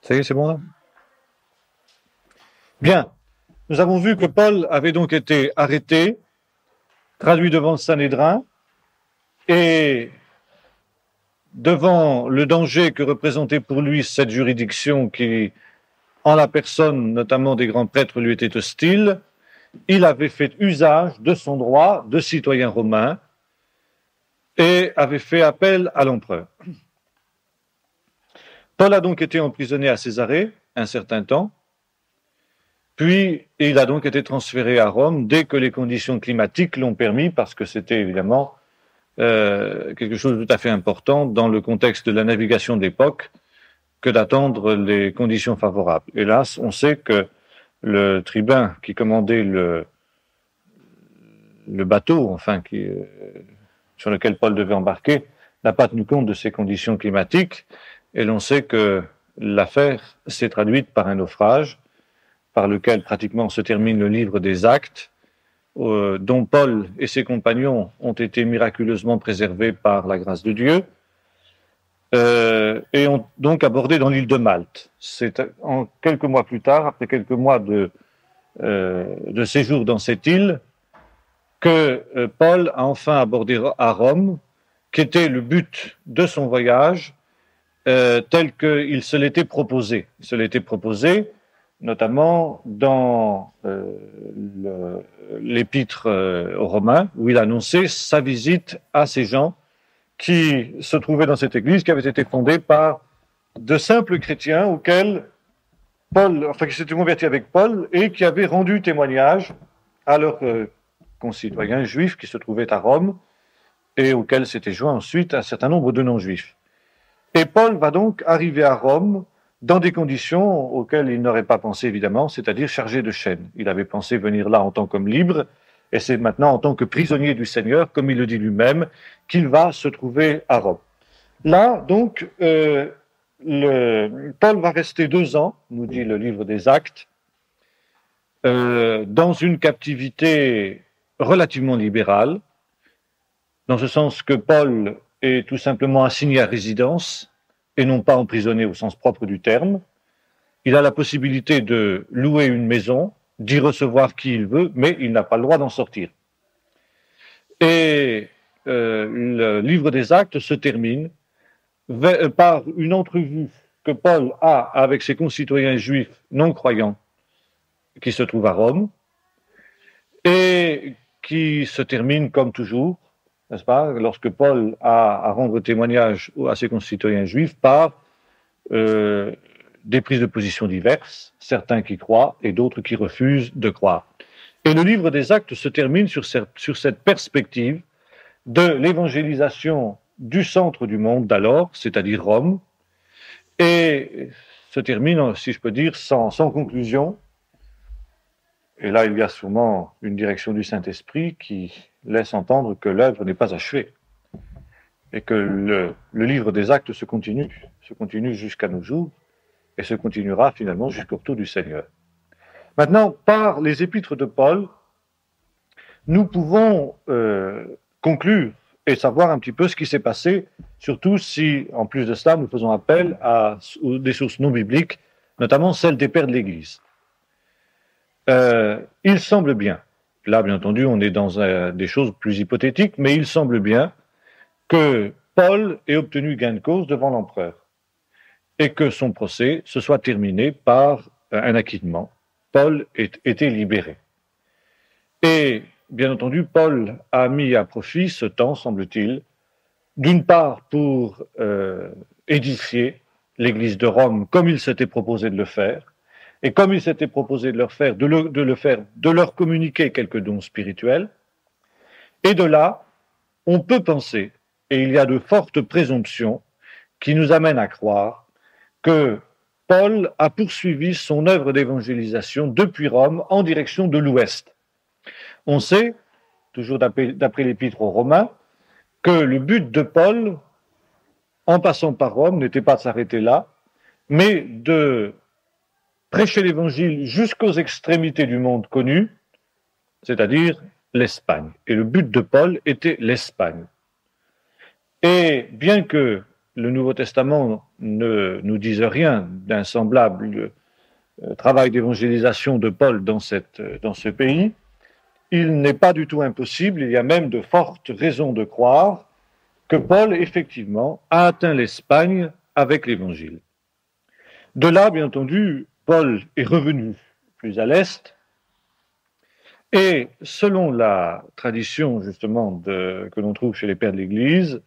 Ça y est, c'est bon là? Bien. Nous avons vu que Paul avait donc été arrêté, traduit devant le Sanhédrin, et devant le danger que représentait pour lui cette juridiction qui, en la personne notamment des grands prêtres, lui était hostile, il avait fait usage de son droit de citoyen romain et avait fait appel à l'empereur. Paul a donc été emprisonné à Césarée un certain temps, puis il a donc été transféré à Rome dès que les conditions climatiques l'ont permis, parce que c'était évidemment quelque chose de tout à fait important dans le contexte de la navigation de l'époque que d'attendre les conditions favorables. Hélas, on sait que le tribun qui commandait le bateau, enfin, sur lequel Paul devait embarquer, n'a pas tenu compte de ces conditions climatiques, et l'on sait que l'affaire s'est traduite par un naufrage, par lequel pratiquement se termine le livre des Actes, dont Paul et ses compagnons ont été miraculeusement préservés par la grâce de Dieu, et ont donc abordé dans l'île de Malte. C'est quelques mois plus tard, après quelques mois de séjour dans cette île, que Paul a enfin abordé à Rome, qui était le but de son voyage, tel qu'il se l'était proposé. Il se l'était proposé notamment dans l'épître aux Romains, où il annonçait sa visite à ces gens qui se trouvaient dans cette église, qui avait été fondée par de simples chrétiens auxquels Paul, enfin qui s'étaient convertis avec Paul et qui avaient rendu témoignage à leurs concitoyens juifs qui se trouvaient à Rome et auxquels s'étaient joints ensuite un certain nombre de non-juifs. Et Paul va donc arriver à Rome dans des conditions auxquelles il n'aurait pas pensé évidemment, c'est-à-dire chargé de chaînes. Il avait pensé venir là en tant qu'homme libre, et c'est maintenant en tant que prisonnier du Seigneur, comme il le dit lui-même, qu'il va se trouver à Rome. Là, donc, Paul va rester 2 ans, nous dit le livre des Actes, dans une captivité relativement libérale, dans ce sens que Paul est tout simplement assigné à résidence et non pas emprisonné au sens propre du terme. Il a la possibilité de louer une maison, d'y recevoir qui il veut, mais il n'a pas le droit d'en sortir. Et le livre des Actes se termine par une entrevue que Paul a avec ses concitoyens juifs non-croyants qui se trouvent à Rome et qui se termine comme toujours, n'est-ce pas, lorsque Paul a à rendre témoignage à ses concitoyens juifs par des prises de position diverses, certains qui croient et d'autres qui refusent de croire. Et le livre des Actes se termine sur cette perspective de l'évangélisation du centre du monde d'alors, c'est-à-dire Rome, et se termine, si je peux dire, sans conclusion. Et là, il y a sûrement une direction du Saint-Esprit qui laisse entendre que l'œuvre n'est pas achevée et que le livre des Actes se continue jusqu'à nos jours et se continuera finalement jusqu'au retour du Seigneur. Maintenant, par les épîtres de Paul, nous pouvons conclure et savoir un petit peu ce qui s'est passé, surtout si, en plus de cela, nous faisons appel à des sources non bibliques, notamment celles des pères de l'Église. Il semble bien, là bien entendu on est dans des choses plus hypothétiques, mais il semble bien que Paul ait obtenu gain de cause devant l'empereur et que son procès se soit terminé par un acquittement. Paul ait été libéré. Et bien entendu, Paul a mis à profit ce temps, semble-t-il, d'une part pour édifier l'Église de Rome comme il s'était proposé de le faire, et comme il s'était proposé de de leur communiquer quelques dons spirituels. Et de là, on peut penser, et il y a de fortes présomptions qui nous amènent à croire que Paul a poursuivi son œuvre d'évangélisation depuis Rome en direction de l'Ouest. On sait, toujours d'après l'épître aux Romains, que le but de Paul, en passant par Rome, n'était pas de s'arrêter là, mais de prêcher l'évangile jusqu'aux extrémités du monde connu, c'est-à-dire l'Espagne. Et le but de Paul était l'Espagne. Et bien que le Nouveau Testament ne nous dise rien d'un semblable travail d'évangélisation de Paul dans ce pays, il n'est pas du tout impossible, il y a même de fortes raisons de croire que Paul, effectivement, a atteint l'Espagne avec l'Évangile. De là, bien entendu, Paul est revenu plus à l'Est, et selon la tradition, justement, que l'on trouve chez les pères de l'Église,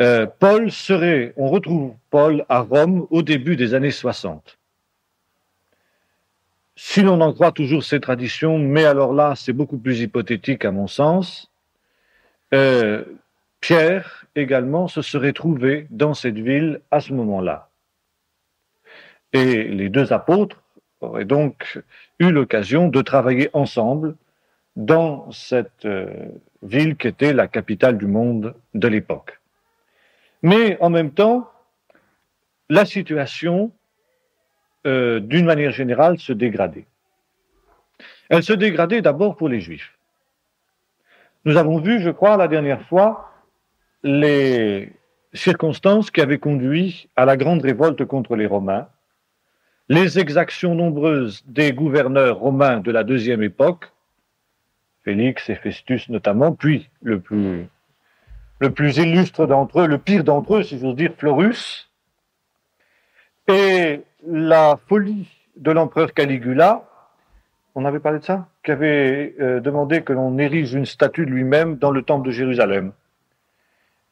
on retrouve Paul à Rome au début des années 60. Si l'on en croit toujours ces traditions, mais alors là, c'est beaucoup plus hypothétique à mon sens, Pierre également se serait trouvé dans cette ville à ce moment-là. Et les deux apôtres auraient donc eu l'occasion de travailler ensemble dans cette ville qui était la capitale du monde de l'époque. Mais en même temps, la situation, d'une manière générale, se dégradait. Elle se dégradait d'abord pour les Juifs. Nous avons vu, je crois, la dernière fois, les circonstances qui avaient conduit à la grande révolte contre les Romains, les exactions nombreuses des gouverneurs romains de la deuxième époque, Félix et Festus notamment, puis le plus illustre d'entre eux, le pire d'entre eux, si j'ose dire, Florus, et la folie de l'empereur Caligula, on avait parlé de ça, qui avait demandé que l'on érige une statue de lui-même dans le temple de Jérusalem.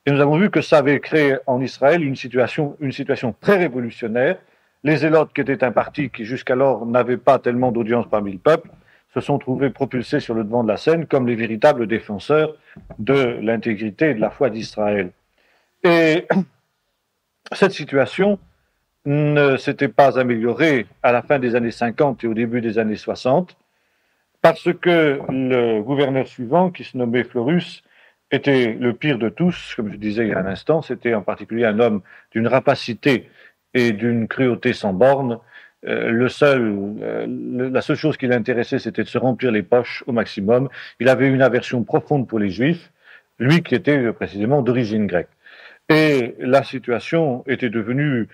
Et nous avons vu que ça avait créé en Israël une situation très révolutionnaire. Les Zélotes, qui étaient un parti qui jusqu'alors n'avait pas tellement d'audience parmi le peuple, se sont trouvés propulsés sur le devant de la scène comme les véritables défenseurs de l'intégrité et de la foi d'Israël. Et cette situation ne s'était pas améliorée à la fin des années 50 et au début des années 60, parce que le gouverneur suivant, qui se nommait Florus, était le pire de tous, comme je disais il y a un instant. C'était en particulier un homme d'une rapacité et d'une cruauté sans borne. La seule chose qui l'intéressait, c'était de se remplir les poches au maximum. Il avait une aversion profonde pour les Juifs, lui qui était précisément d'origine grecque. Et la situation était devenue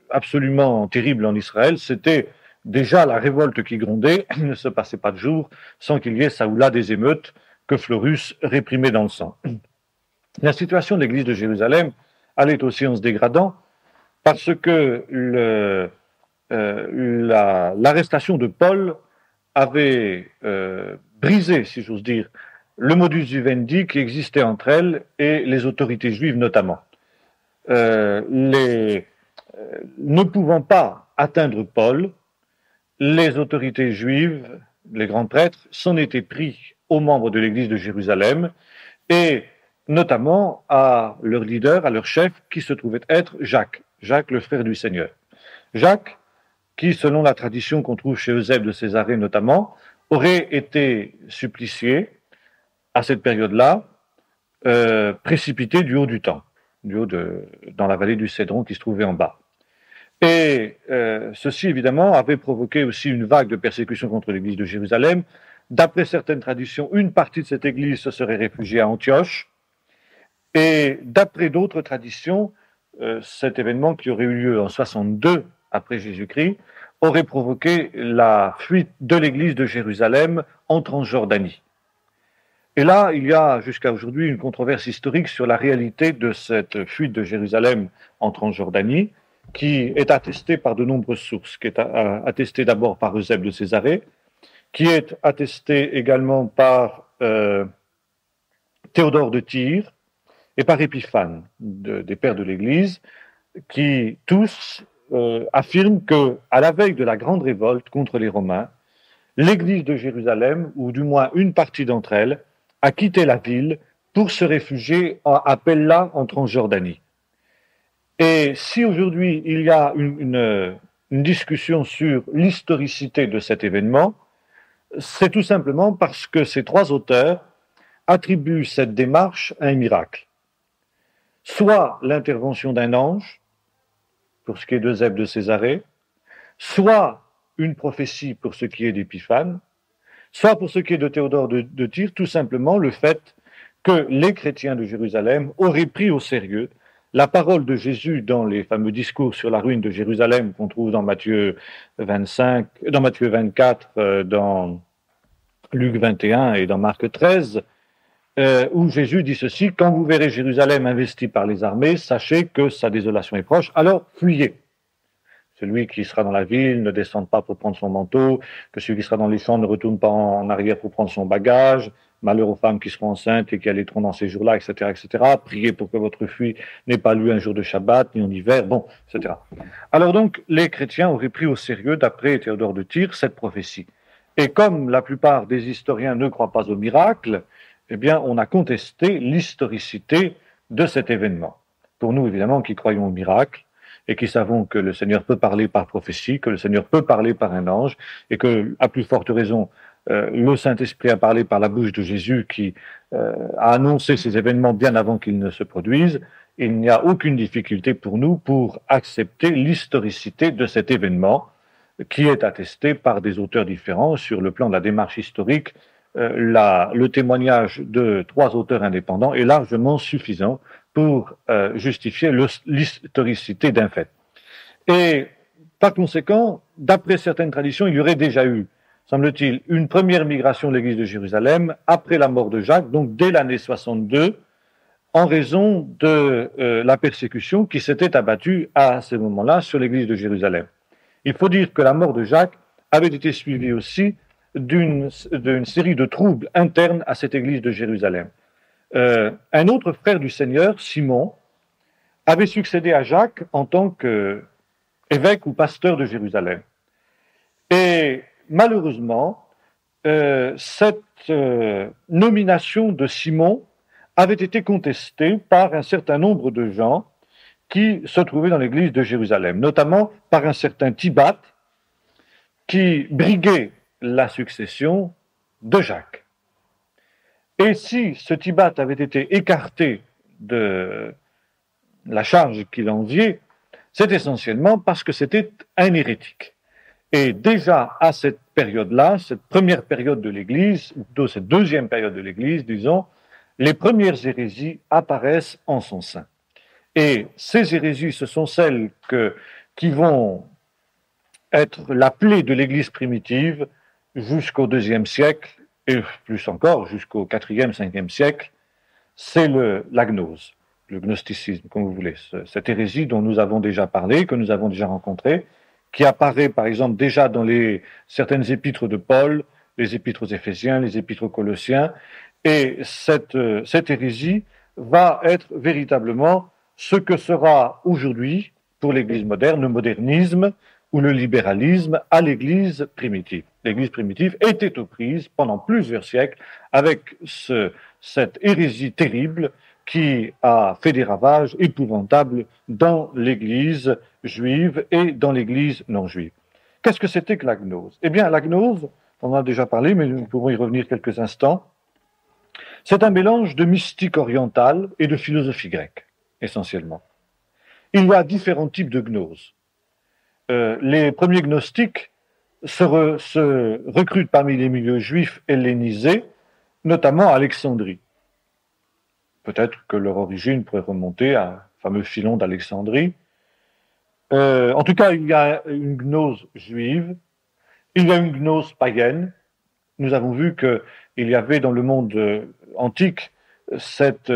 absolument terrible en Israël. C'était déjà la révolte qui grondait. Il ne se passait pas de jour sans qu'il y ait ça ou là des émeutes que Florus réprimait dans le sang. La situation de l'église de Jérusalem allait aussi en se dégradant parce que l'arrestation de Paul avait brisé, si j'ose dire, le modus vivendi qui existait entre elles et les autorités juives notamment. Ne pouvant pas atteindre Paul, les autorités juives, les grands prêtres, s'en étaient pris aux membres de l'église de Jérusalem et notamment à leur leader, à leur chef, qui se trouvait être Jacques, le frère du Seigneur. Jacques, qui, selon la tradition qu'on trouve chez Eusèbe de Césarée notamment, aurait été supplicié à cette période-là, précipité du haut du temple, dans la vallée du Cédron qui se trouvait en bas. Et ceci, évidemment, avait provoqué aussi une vague de persécution contre l'église de Jérusalem. D'après certaines traditions, une partie de cette église se serait réfugiée à Antioche. Et d'après d'autres traditions, cet événement qui aurait eu lieu en 62 après Jésus-Christ aurait provoqué la fuite de l'église de Jérusalem en Transjordanie. Et là, il y a jusqu'à aujourd'hui une controverse historique sur la réalité de cette fuite de Jérusalem en Transjordanie, qui est attestée par de nombreuses sources, qui est attestée d'abord par Eusèbe de Césarée, qui est attestée également par Théodore de Tyr et par Épiphane, des pères de l'Église, qui tous affirment que, à la veille de la grande révolte contre les Romains, l'Église de Jérusalem, ou du moins une partie d'entre elles, a quitté la ville pour se réfugier à Pella en Transjordanie. Et si aujourd'hui il y a une discussion sur l'historicité de cet événement, c'est tout simplement parce que ces trois auteurs attribuent cette démarche à un miracle. Soit l'intervention d'un ange, pour ce qui est d'Eusèbe de Césarée, soit une prophétie pour ce qui est d'Épiphane, soit pour ce qui est de Théodore de Tyr, tout simplement le fait que les chrétiens de Jérusalem auraient pris au sérieux la parole de Jésus dans les fameux discours sur la ruine de Jérusalem qu'on trouve dans Matthieu 25, dans Matthieu 24, dans Luc 21 et dans Marc 13, où Jésus dit ceci: quand vous verrez Jérusalem investie par les armées, sachez que sa désolation est proche, alors fuyez. Celui qui sera dans la ville ne descende pas pour prendre son manteau, que celui qui sera dans les champs ne retourne pas en arrière pour prendre son bagage. Malheur aux femmes qui seront enceintes et qui allaiteront dans ces jours-là, etc., etc. Priez pour que votre fuite n'ait pas lieu un jour de Shabbat, ni en hiver, bon, etc. Alors donc, les chrétiens auraient pris au sérieux, d'après Théodore de Tyr, cette prophétie. Et comme la plupart des historiens ne croient pas au miracle, eh bien, on a contesté l'historicité de cet événement. Pour nous, évidemment, qui croyons au miracle, et qui savons que le Seigneur peut parler par prophétie, que le Seigneur peut parler par un ange, et que, à plus forte raison, le Saint-Esprit a parlé par la bouche de Jésus qui a annoncé ces événements bien avant qu'ils ne se produisent, il n'y a aucune difficulté pour nous pour accepter l'historicité de cet événement qui est attesté par des auteurs différents sur le plan de la démarche historique. Le témoignage de 3 auteurs indépendants est largement suffisant pour justifier l'historicité d'un fait. Et par conséquent, d'après certaines traditions, il y aurait déjà eu, semble-t-il, une première migration de l'église de Jérusalem après la mort de Jacques, donc dès l'année 62, en raison de la persécution qui s'était abattue à ce moment-là sur l'église de Jérusalem. Il faut dire que la mort de Jacques avait été suivie aussi d'une série de troubles internes à cette église de Jérusalem. Un autre frère du Seigneur, Simon, avait succédé à Jacques en tant qu'évêque ou pasteur de Jérusalem. Et malheureusement, cette nomination de Simon avait été contestée par un certain nombre de gens qui se trouvaient dans l'église de Jérusalem, notamment par un certain Tibat qui briguait la succession de Jacques. Et si ce Tibat avait été écarté de la charge qu'il enviait, c'est essentiellement parce que c'était un hérétique. Et déjà à cette période-là, cette première période de l'Église, ou plutôt cette deuxième période de l'Église, disons, les premières hérésies apparaissent en son sein. Et ces hérésies, ce sont celles qui vont être la plaie de l'Église primitive jusqu'au IIe siècle, et plus encore jusqu'au IVe, Ve siècle. C'est la gnose, le gnosticisme, comme vous voulez, cette hérésie dont nous avons déjà parlé, que nous avons déjà rencontrée, qui apparaît par exemple déjà dans certaines épîtres de Paul, les épîtres aux Éphésiens, les épîtres aux Colossiens, et cette hérésie va être véritablement ce que sera aujourd'hui, pour l'Église moderne, le modernisme ou le libéralisme à l'Église primitive. L'Église primitive était aux prises pendant plusieurs siècles avec cette hérésie terrible qui a fait des ravages épouvantables dans l'Église juive et dans l'Église non juive. Qu'est-ce que c'était que la gnose? Eh bien, la gnose, on en a déjà parlé, mais nous pouvons y revenir quelques instants, c'est un mélange de mystique orientale et de philosophie grecque, essentiellement. Il y a différents types de gnose. Les premiers gnostiques se recrutent parmi les milieux juifs hellénisés, notamment à Alexandrie. Peut-être que leur origine pourrait remonter à un fameux Philon d'Alexandrie. En tout cas, il y a une gnose juive, il y a une gnose païenne. Nous avons vu qu'il y avait dans le monde antique cette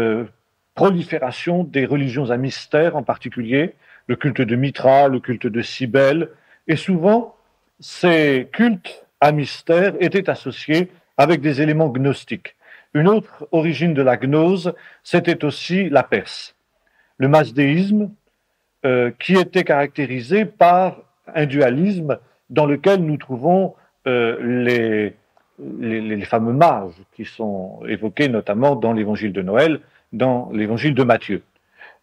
prolifération des religions à mystère, en particulier le culte de Mithra, le culte de Cybèle, et souvent ces cultes à mystère étaient associés avec des éléments gnostiques. Une autre origine de la gnose, c'était aussi la Perse, le masdéisme, qui était caractérisé par un dualisme dans lequel nous trouvons les fameux mages qui sont évoqués notamment dans l'évangile de Noël, dans l'évangile de Matthieu.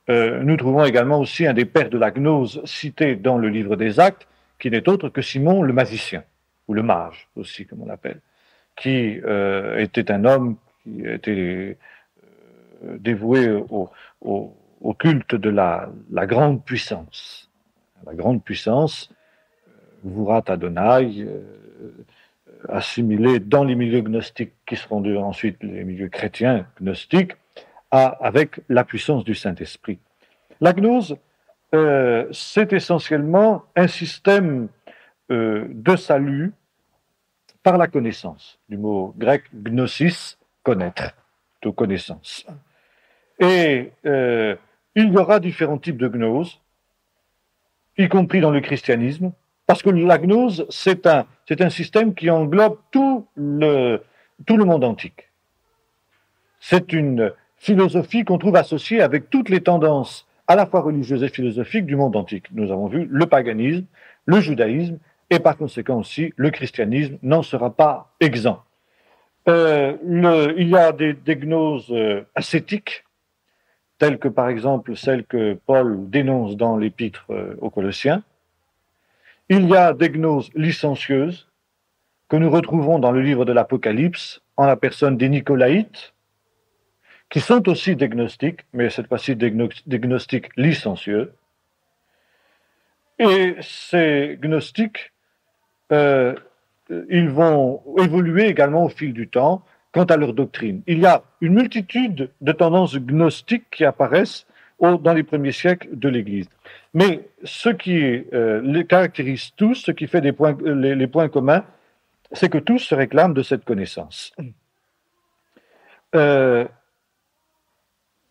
Nous trouvons également aussi un des pères de la gnose cité dans le livre des Actes, qui n'est autre que Simon le magicien, ou le mage aussi, comme on l'appelle, qui était un homme qui était dévoué au culte de la grande puissance. La grande puissance, Vurat Adonai, assimilée dans les milieux gnostiques qui seront ensuite les milieux chrétiens gnostiques, avec la puissance du Saint-Esprit. La gnose, c'est essentiellement un système de salut par la connaissance, du mot grec gnosis, connaître, de connaissance. Et il y aura différents types de gnose, y compris dans le christianisme, parce que la gnose, c'est un système qui englobe tout le monde antique. C'est une philosophie qu'on trouve associée avec toutes les tendances à la fois religieuses et philosophiques du monde antique. Nous avons vu le paganisme, le judaïsme, et par conséquent aussi le christianisme n'en sera pas exempt. Il y a des gnoses ascétiques, telles que par exemple celles que Paul dénonce dans l'épître aux Colossiens. Il y a des gnoses licencieuses que nous retrouvons dans le livre de l'Apocalypse en la personne des Nicolaïtes, qui sont aussi des gnostiques, mais cette fois-ci des gnostiques licencieux. Et ces gnostiques, ils vont évoluer également au fil du temps quant à leur doctrine. Il y a une multitude de tendances gnostiques qui apparaissent dans les premiers siècles de l'Église. Mais ce qui les caractérise tous, ce qui fait les points communs, c'est que tous se réclament de cette connaissance.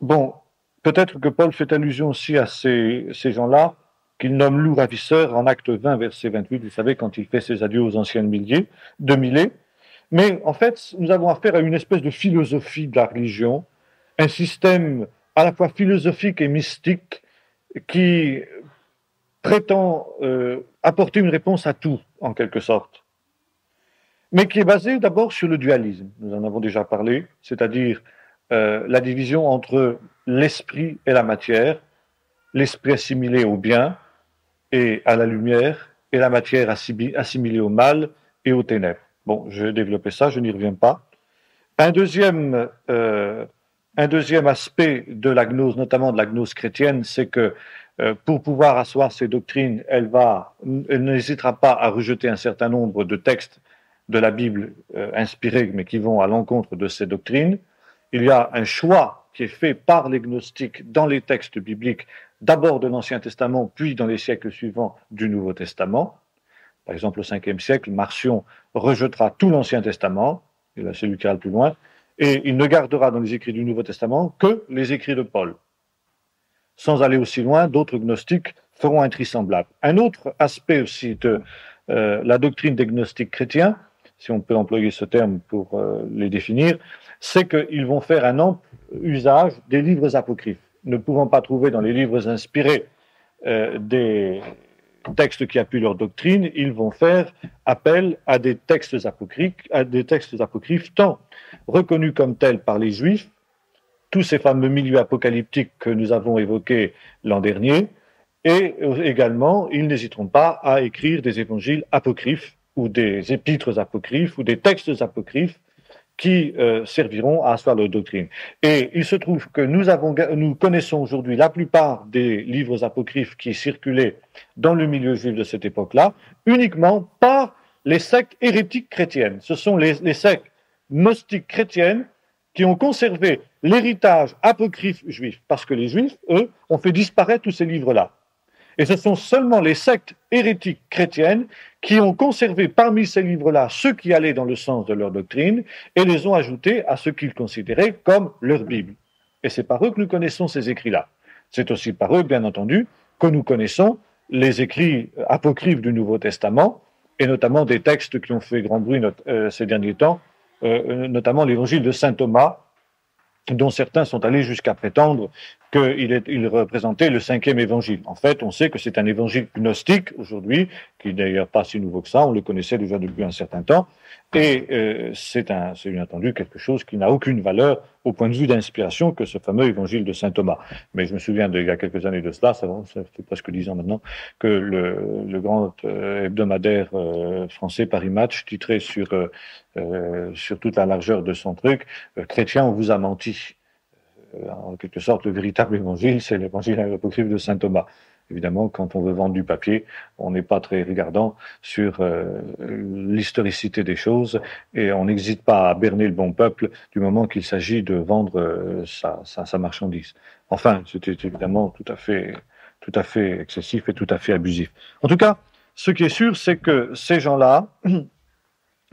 Bon, peut-être que Paul fait allusion aussi à ces gens-là, qu'il nomme loups ravisseurs en acte 20, verset 28, vous savez, quand il fait ses adieux aux anciennes de Milet. Mais en fait, nous avons affaire à une espèce de philosophie de la religion, un système à la fois philosophique et mystique qui prétend apporter une réponse à tout, en quelque sorte, mais qui est basé d'abord sur le dualisme. Nous en avons déjà parlé, c'est-à-dire la division entre l'esprit et la matière, l'esprit assimilé au bien et à la lumière, et la matière assimilée au mal et aux ténèbres. Bon, je vais développer ça, je n'y reviens pas. Un deuxième aspect de la gnose, notamment de la gnose chrétienne, c'est que pour pouvoir asseoir ses doctrines, elle n'hésitera pas à rejeter un certain nombre de textes de la Bible inspirés, mais qui vont à l'encontre de ces doctrines. Il y a un choix qui est fait par les gnostiques dans les textes bibliques, d'abord de l'Ancien Testament, puis dans les siècles suivants du Nouveau Testament. Par exemple, au 5e siècle, Marcion rejettera tout l'Ancien Testament, et là c'est lui qui ira le plus loin, et il ne gardera dans les écrits du Nouveau Testament que les écrits de Paul. Sans aller aussi loin, d'autres gnostiques feront un tri semblable. Un autre aspect aussi de la doctrine des gnostiques chrétiens, si on peut employer ce terme pour les définir, c'est qu'ils vont faire un ample usage des livres apocryphes. Ne pouvant pas trouver dans les livres inspirés des textes qui appuient leur doctrine, ils vont faire appel à des textes apocryphes tant reconnus comme tels par les Juifs, tous ces fameux milieux apocalyptiques que nous avons évoqués l'an dernier, et également, ils n'hésiteront pas à écrire des évangiles apocryphes ou des épîtres apocryphes ou des textes apocryphes qui serviront à asseoir leur doctrine. Et il se trouve que nous connaissons aujourd'hui la plupart des livres apocryphes qui circulaient dans le milieu juif de cette époque-là, uniquement par les sectes hérétiques chrétiennes. Ce sont les sectes gnostiques chrétiennes qui ont conservé l'héritage apocryphe juif, parce que les juifs, eux, ont fait disparaître tous ces livres-là. Et ce sont seulement les sectes hérétiques chrétiennes qui ont conservé parmi ces livres-là ceux qui allaient dans le sens de leur doctrine et les ont ajoutés à ce qu'ils considéraient comme leur Bible. Et c'est par eux que nous connaissons ces écrits-là. C'est aussi par eux, bien entendu, que nous connaissons les écrits apocryphes du Nouveau Testament, et notamment des textes qui ont fait grand bruit ces derniers temps, notamment l'évangile de saint Thomas, dont certains sont allés jusqu'à prétendre qu'il représentait le 5e évangile. En fait, on sait que c'est un évangile gnostique aujourd'hui, qui n'est d'ailleurs pas si nouveau que ça, on le connaissait déjà depuis un certain temps, et c'est bien entendu quelque chose qui n'a aucune valeur au point de vue d'inspiration que ce fameux évangile de saint Thomas. Mais je me souviens il y a quelques années de cela, ça fait presque 10 ans maintenant, que le grand hebdomadaire français Paris Match titrait sur toute la largeur de son truc, chrétien, on vous a menti. En quelque sorte, le véritable évangile, c'est l'évangile apocryphe de saint Thomas. Évidemment, quand on veut vendre du papier, on n'est pas très regardant sur l'historicité des choses et on n'hésite pas à berner le bon peuple du moment qu'il s'agit de vendre sa marchandise. Enfin, c'était évidemment tout à fait excessif et tout à fait abusif. En tout cas, ce qui est sûr, c'est que ces gens-là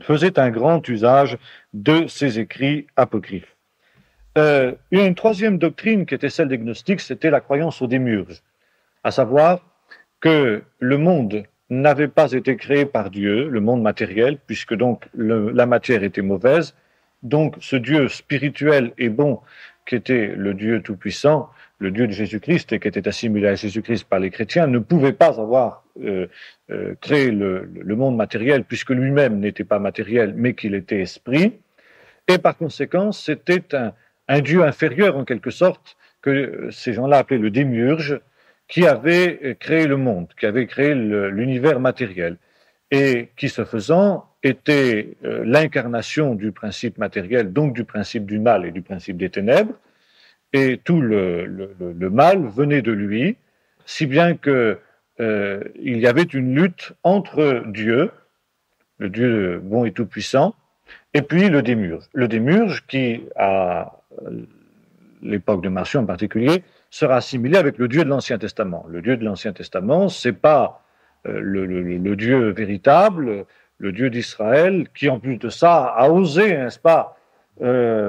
faisaient un grand usage de ces écrits apocryphes. Il y a une troisième doctrine qui était celle des gnostiques, c'était la croyance au démiurge, à savoir que le monde n'avait pas été créé par Dieu, le monde matériel, puisque donc la matière était mauvaise, donc ce Dieu spirituel et bon, qui était le Dieu tout-puissant, le Dieu de Jésus-Christ et qui était assimilé à Jésus-Christ par les chrétiens, ne pouvait pas avoir créé le monde matériel, puisque lui-même n'était pas matériel, mais qu'il était esprit, et par conséquent, c'était un Dieu inférieur en quelque sorte, que ces gens-là appelaient le démiurge, qui avait créé le monde, qui avait créé l'univers matériel, et qui, ce faisant, était l'incarnation du principe matériel, donc du principe du mal et du principe des ténèbres, et tout le mal venait de lui, si bien que il y avait une lutte entre Dieu, le Dieu bon et tout-puissant, et puis le démiurge. Le démiurge qui, à l'époque de Marcion en particulier, sera assimilé avec le Dieu de l'Ancien Testament. Le Dieu de l'Ancien Testament, c'est pas le Dieu véritable, le Dieu d'Israël, qui en plus de ça a osé, n'est-ce pas,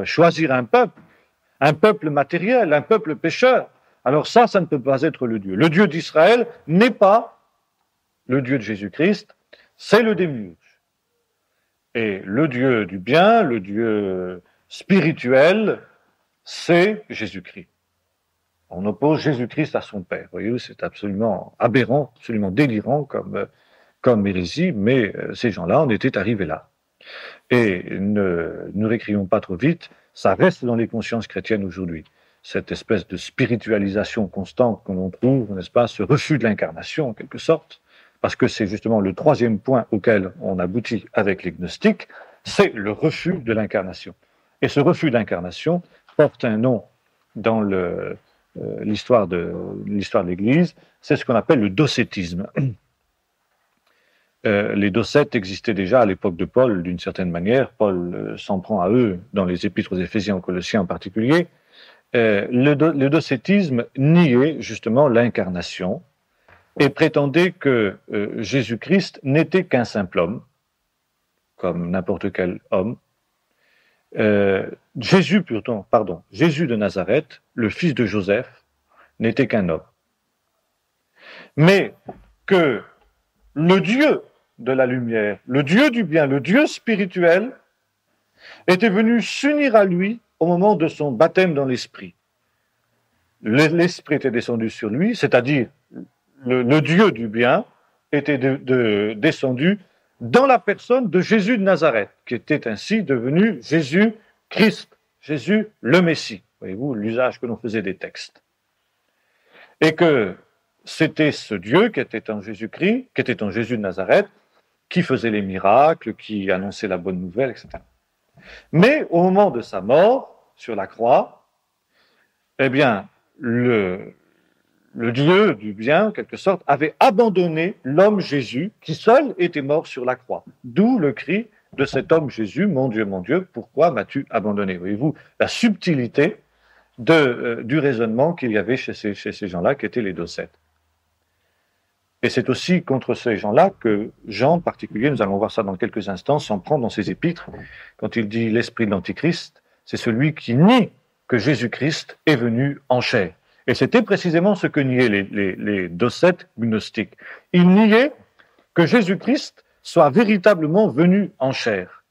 choisir un peuple matériel, un peuple pécheur. Alors ça ne peut pas être le Dieu. Le Dieu d'Israël n'est pas le Dieu de Jésus-Christ, c'est le démiurge. Et le Dieu du bien, le Dieu spirituel, c'est Jésus-Christ. On oppose Jésus-Christ à son Père. Voyez-vous, c'est absolument aberrant, absolument délirant comme hérésie, mais ces gens-là en étaient arrivés là. Et ne récrions pas trop vite, ça reste dans les consciences chrétiennes aujourd'hui. Cette espèce de spiritualisation constante que l'on trouve, n'est-ce pas, ce refus de l'incarnation en quelque sorte, parce que c'est justement le troisième point auquel on aboutit avec les gnostiques, c'est le refus de l'incarnation. Et ce refus d'incarnation porte un nom dans l'histoire de l'Église, c'est ce qu'on appelle le docétisme. Les docètes existaient déjà à l'époque de Paul, d'une certaine manière. Paul s'en prend à eux dans les épîtres aux Éphésiens, aux Colossiens en particulier. Le docétisme niait justement l'incarnation et prétendait que Jésus-Christ n'était qu'un simple homme, comme n'importe quel homme. Jésus de Nazareth, le fils de Joseph, n'était qu'un homme. Mais que le Dieu de la lumière, le Dieu du bien, le Dieu spirituel, était venu s'unir à lui au moment de son baptême dans l'Esprit. L'Esprit était descendu sur lui, c'est-à-dire le Dieu du bien était descendu dans la personne de Jésus de Nazareth, qui était ainsi devenu Jésus-Christ, Jésus le Messie. Voyez-vous l'usage que l'on faisait des textes. Et que c'était ce Dieu qui était en Jésus-Christ, qui était en Jésus de Nazareth, qui faisait les miracles, qui annonçait la bonne nouvelle, etc. Mais au moment de sa mort sur la croix, eh bien, le Dieu du bien, en quelque sorte, avait abandonné l'homme Jésus, qui seul était mort sur la croix. D'où le cri de cet homme Jésus, mon Dieu, pourquoi m'as-tu abandonné? Voyez-vous la subtilité du raisonnement qu'il y avait chez ces gens-là, qui étaient les docètes. Et c'est aussi contre ces gens-là que Jean, en particulier, nous allons voir ça dans quelques instants, s'en prend dans ses épîtres, quand il dit l'esprit de l'Antichrist, c'est celui qui nie que Jésus-Christ est venu en chair. Et c'était précisément ce que niaient les docètes gnostiques. Ils niaient que Jésus-Christ soit véritablement venu en chair.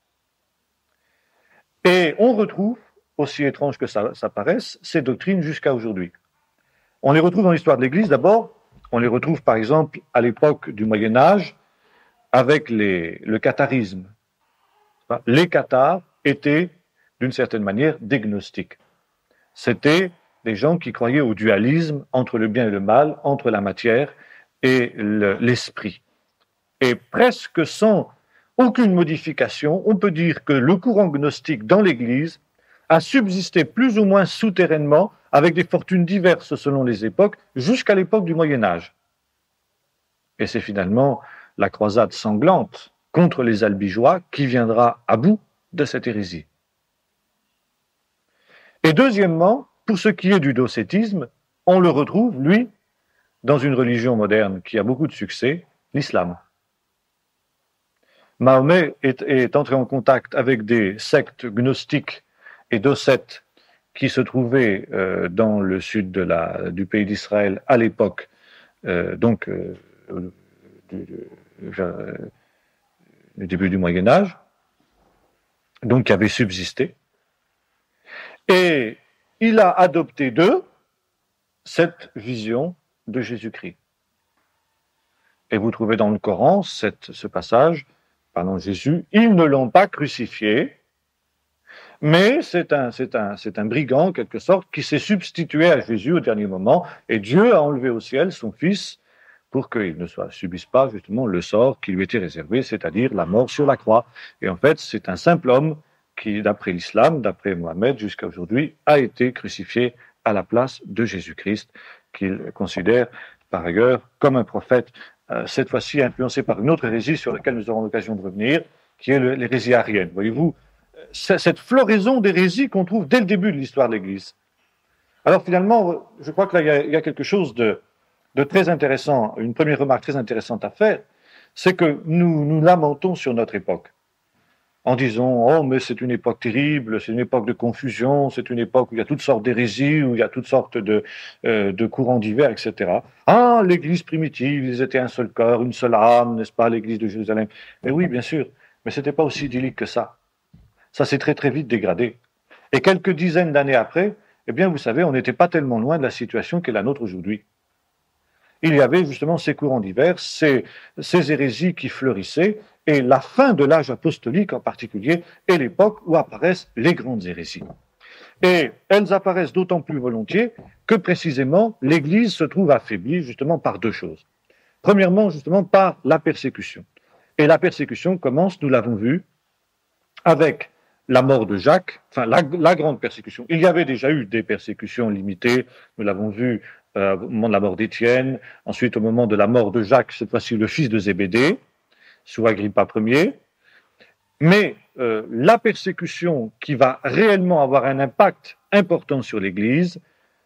Et on retrouve, aussi étrange que ça paraisse, ces doctrines jusqu'à aujourd'hui. On les retrouve dans l'histoire de l'Église d'abord. On les retrouve par exemple à l'époque du Moyen-Âge avec le catharisme. Les cathares étaient d'une certaine manière des gnostiques. C'était des gens qui croyaient au dualisme entre le bien et le mal, entre la matière et l'esprit. Et presque sans aucune modification, on peut dire que le courant gnostique dans l'Église a subsisté plus ou moins souterrainement avec des fortunes diverses selon les époques, jusqu'à l'époque du Moyen-Âge. Et c'est finalement la croisade sanglante contre les albigeois qui viendra à bout de cette hérésie. Et deuxièmement, pour ce qui est du docétisme, on le retrouve, lui, dans une religion moderne qui a beaucoup de succès, l'islam. Mahomet est entré en contact avec des sectes gnostiques et docètes qui se trouvaient dans le sud du pays d'Israël à l'époque, du début du Moyen Âge, donc qui avait subsisté. Et il a adopté d'eux cette vision de Jésus-Christ. Et vous trouvez dans le Coran ce passage, pardon, Jésus, ils ne l'ont pas crucifié, mais c'est un brigand, en quelque sorte, qui s'est substitué à Jésus au dernier moment, et Dieu a enlevé au ciel son Fils pour qu'il ne subisse pas justement le sort qui lui était réservé, c'est-à-dire la mort sur la croix. Et en fait, c'est un simple homme qui, d'après l'islam, d'après Mohammed, jusqu'à aujourd'hui, a été crucifié à la place de Jésus-Christ, qu'il considère par ailleurs comme un prophète, cette fois-ci influencé par une autre hérésie sur laquelle nous aurons l'occasion de revenir, qui est l'hérésie arienne. Voyez-vous, cette floraison d'hérésie qu'on trouve dès le début de l'histoire de l'Église. Alors finalement, je crois que là, il y a quelque chose de très intéressant, une première remarque très intéressante à faire, c'est que nous lamentons sur notre époque, en disant « Oh, mais c'est une époque terrible, c'est une époque de confusion, c'est une époque où il y a toutes sortes d'hérésies, où il y a toutes sortes de courants divers, etc. Ah, l'Église primitive, ils étaient un seul corps, une seule âme, n'est-ce pas, l'Église de Jérusalem ?» Mais oui, bien sûr, mais ce n'était pas aussi idyllique que ça. Ça s'est très très vite dégradé. Et quelques dizaines d'années après, eh bien, vous savez, on n'était pas tellement loin de la situation qu'est la nôtre aujourd'hui. Il y avait justement ces courants divers, ces hérésies qui fleurissaient, et la fin de l'âge apostolique en particulier est l'époque où apparaissent les grandes hérésies. Et elles apparaissent d'autant plus volontiers que précisément l'Église se trouve affaiblie justement par deux choses. Premièrement, justement, par la persécution. Et la persécution commence, nous l'avons vu, avec la mort de Jacques, enfin la grande persécution. Il y avait déjà eu des persécutions limitées, nous l'avons vu au moment de la mort d'Étienne, ensuite au moment de la mort de Jacques, cette fois-ci le fils de Zébédée, sous Agrippa Ier. Mais la persécution qui va réellement avoir un impact important sur l'Église,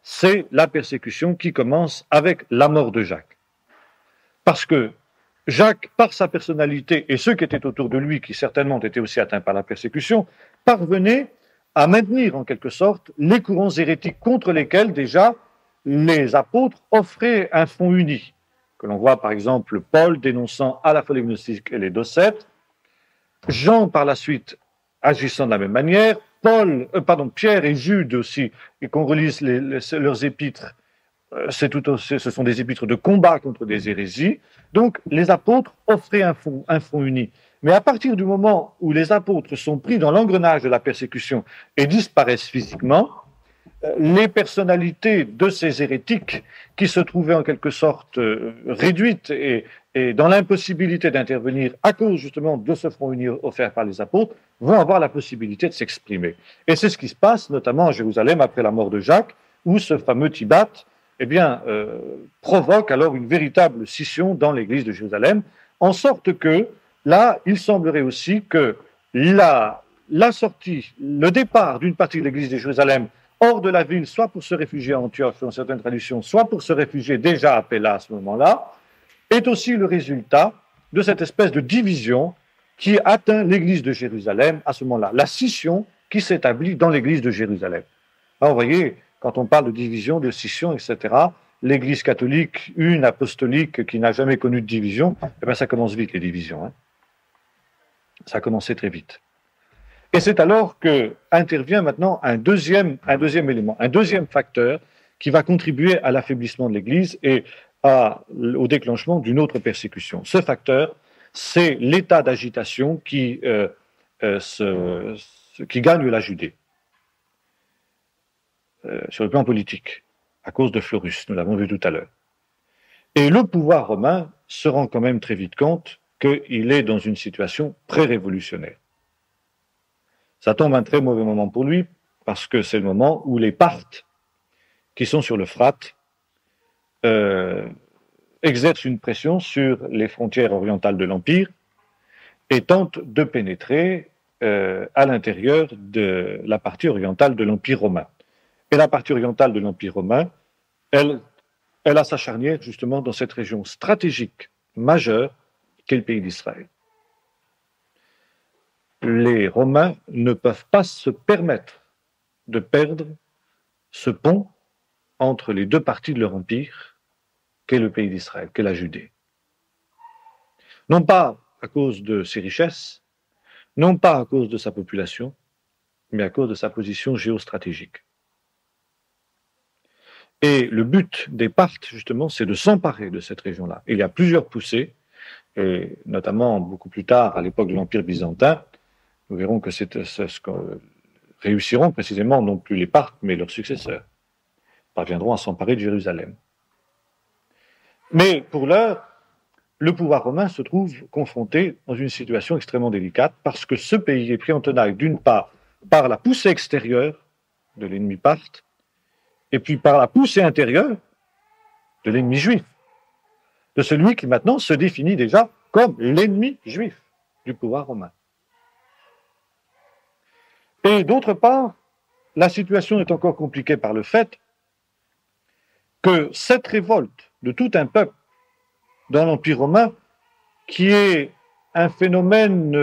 c'est la persécution qui commence avec la mort de Jacques. Parce que Jacques, par sa personnalité, et ceux qui étaient autour de lui, qui certainement étaient aussi atteints par la persécution, parvenaient à maintenir en quelque sorte les courants hérétiques contre lesquels déjà les apôtres offraient un front uni. Que l'on voit par exemple Paul dénonçant à la fois les gnostiques et les docètes, Jean par la suite agissant de la même manière, Pierre et Jude aussi, et qu'on relise leurs épîtres, ce sont des épîtres de combat contre des hérésies. Donc les apôtres offraient un front uni. Mais à partir du moment où les apôtres sont pris dans l'engrenage de la persécution et disparaissent physiquement, les personnalités de ces hérétiques qui se trouvaient en quelque sorte réduites et dans l'impossibilité d'intervenir à cause justement de ce front uni offert par les apôtres, vont avoir la possibilité de s'exprimer. Et c'est ce qui se passe notamment à Jérusalem après la mort de Jacques, où ce fameux Tibate provoque alors une véritable scission dans l'église de Jérusalem, en sorte que là, il semblerait aussi que la sortie, le départ d'une partie de l'église de Jérusalem hors de la ville, soit pour se réfugier à Antioche, dans certaines traditions, soit pour se réfugier déjà à Pella à ce moment-là, est aussi le résultat de cette espèce de division qui atteint l'église de Jérusalem à ce moment-là, la scission qui s'établit dans l'église de Jérusalem. Alors, vous voyez, quand on parle de division, de scission, etc., l'église catholique, une apostolique qui n'a jamais connu de division, eh bien, ça commence vite, les divisions. Ça a commencé très vite. Et c'est alors qu'intervient maintenant un deuxième élément, un deuxième facteur qui va contribuer à l'affaiblissement de l'Église et au déclenchement d'une autre persécution. Ce facteur, c'est l'état d'agitation qui gagne la Judée sur le plan politique, à cause de Florus, nous l'avons vu tout à l'heure. Et le pouvoir romain se rend quand même très vite compte qu'il est dans une situation pré-révolutionnaire. Ça tombe un très mauvais moment pour lui, parce que c'est le moment où les Parthes, qui sont sur l'Euphrate, exerce une pression sur les frontières orientales de l'Empire et tente de pénétrer à l'intérieur de la partie orientale de l'Empire romain. Et la partie orientale de l'Empire romain, elle a sa charnière justement dans cette région stratégique majeure qu'est le pays d'Israël. Les Romains ne peuvent pas se permettre de perdre ce pont entre les deux parties de leur empire, qu'est le pays d'Israël, qu'est la Judée. Non pas à cause de ses richesses, non pas à cause de sa population, mais à cause de sa position géostratégique. Et le but des Parthes, justement, c'est de s'emparer de cette région-là. Il y a plusieurs poussées, et notamment beaucoup plus tard, à l'époque de l'Empire byzantin, nous verrons que c'est ce que réussiront précisément non plus les Parthes, mais leurs successeurs, parviendront à s'emparer de Jérusalem. Mais pour l'heure, le pouvoir romain se trouve confronté dans une situation extrêmement délicate parce que ce pays est pris en tenaille d'une part par la poussée extérieure de l'ennemi parthe et puis par la poussée intérieure de l'ennemi juif, de celui qui maintenant se définit déjà comme l'ennemi juif du pouvoir romain. Et d'autre part, la situation est encore compliquée par le fait que cette révolte de tout un peuple dans l'Empire romain, qui est un phénomène,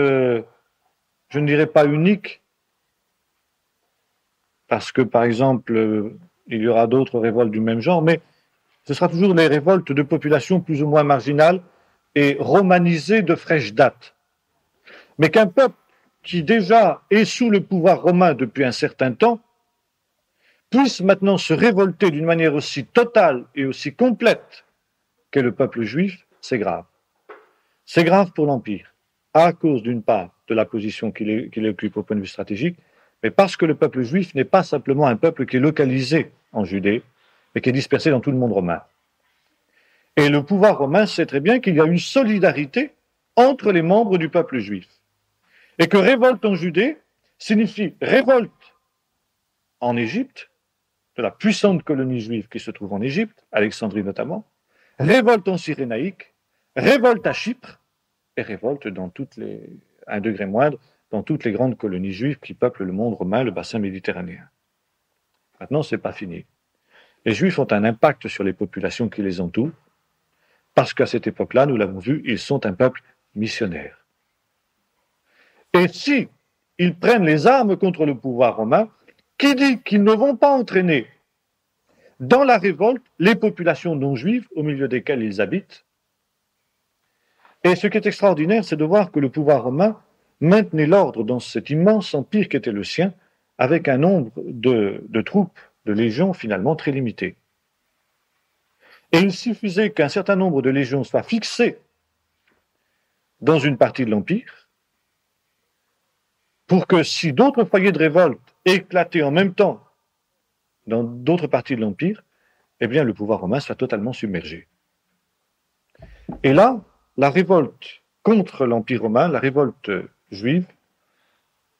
je ne dirais pas unique, parce que, par exemple, il y aura d'autres révoltes du même genre, mais ce sera toujours les révoltes de populations plus ou moins marginales et romanisées de fraîche date. Mais qu'un peuple qui déjà est sous le pouvoir romain depuis un certain temps puisse maintenant se révolter d'une manière aussi totale et aussi complète qu'est le peuple juif, c'est grave. C'est grave pour l'Empire, à cause d'une part de la position qu'il occupe au point de vue stratégique, mais parce que le peuple juif n'est pas simplement un peuple qui est localisé en Judée, mais qui est dispersé dans tout le monde romain. Et le pouvoir romain sait très bien qu'il y a une solidarité entre les membres du peuple juif. Et que révolte en Judée signifie révolte en Égypte, de la puissante colonie juive qui se trouve en Égypte, Alexandrie notamment, révolte en Cyrénaïque, révolte à Chypre, et révolte à un degré moindre, dans toutes les grandes colonies juives qui peuplent le monde romain, le bassin méditerranéen. Maintenant, ce n'est pas fini. Les Juifs ont un impact sur les populations qui les entourent, parce qu'à cette époque-là, nous l'avons vu, ils sont un peuple missionnaire. Et si ils prennent les armes contre le pouvoir romain, qui dit qu'ils ne vont pas entraîner dans la révolte les populations non juives au milieu desquelles ils habitent. Et ce qui est extraordinaire, c'est de voir que le pouvoir romain maintenait l'ordre dans cet immense empire qui était le sien, avec un nombre de troupes, de légions finalement très limité. Et il suffisait qu'un certain nombre de légions soient fixées dans une partie de l'empire pour que si d'autres foyers de révolte éclataient en même temps dans d'autres parties de l'Empire, eh bien, le pouvoir romain soit totalement submergé. Et là, la révolte contre l'Empire romain, la révolte juive,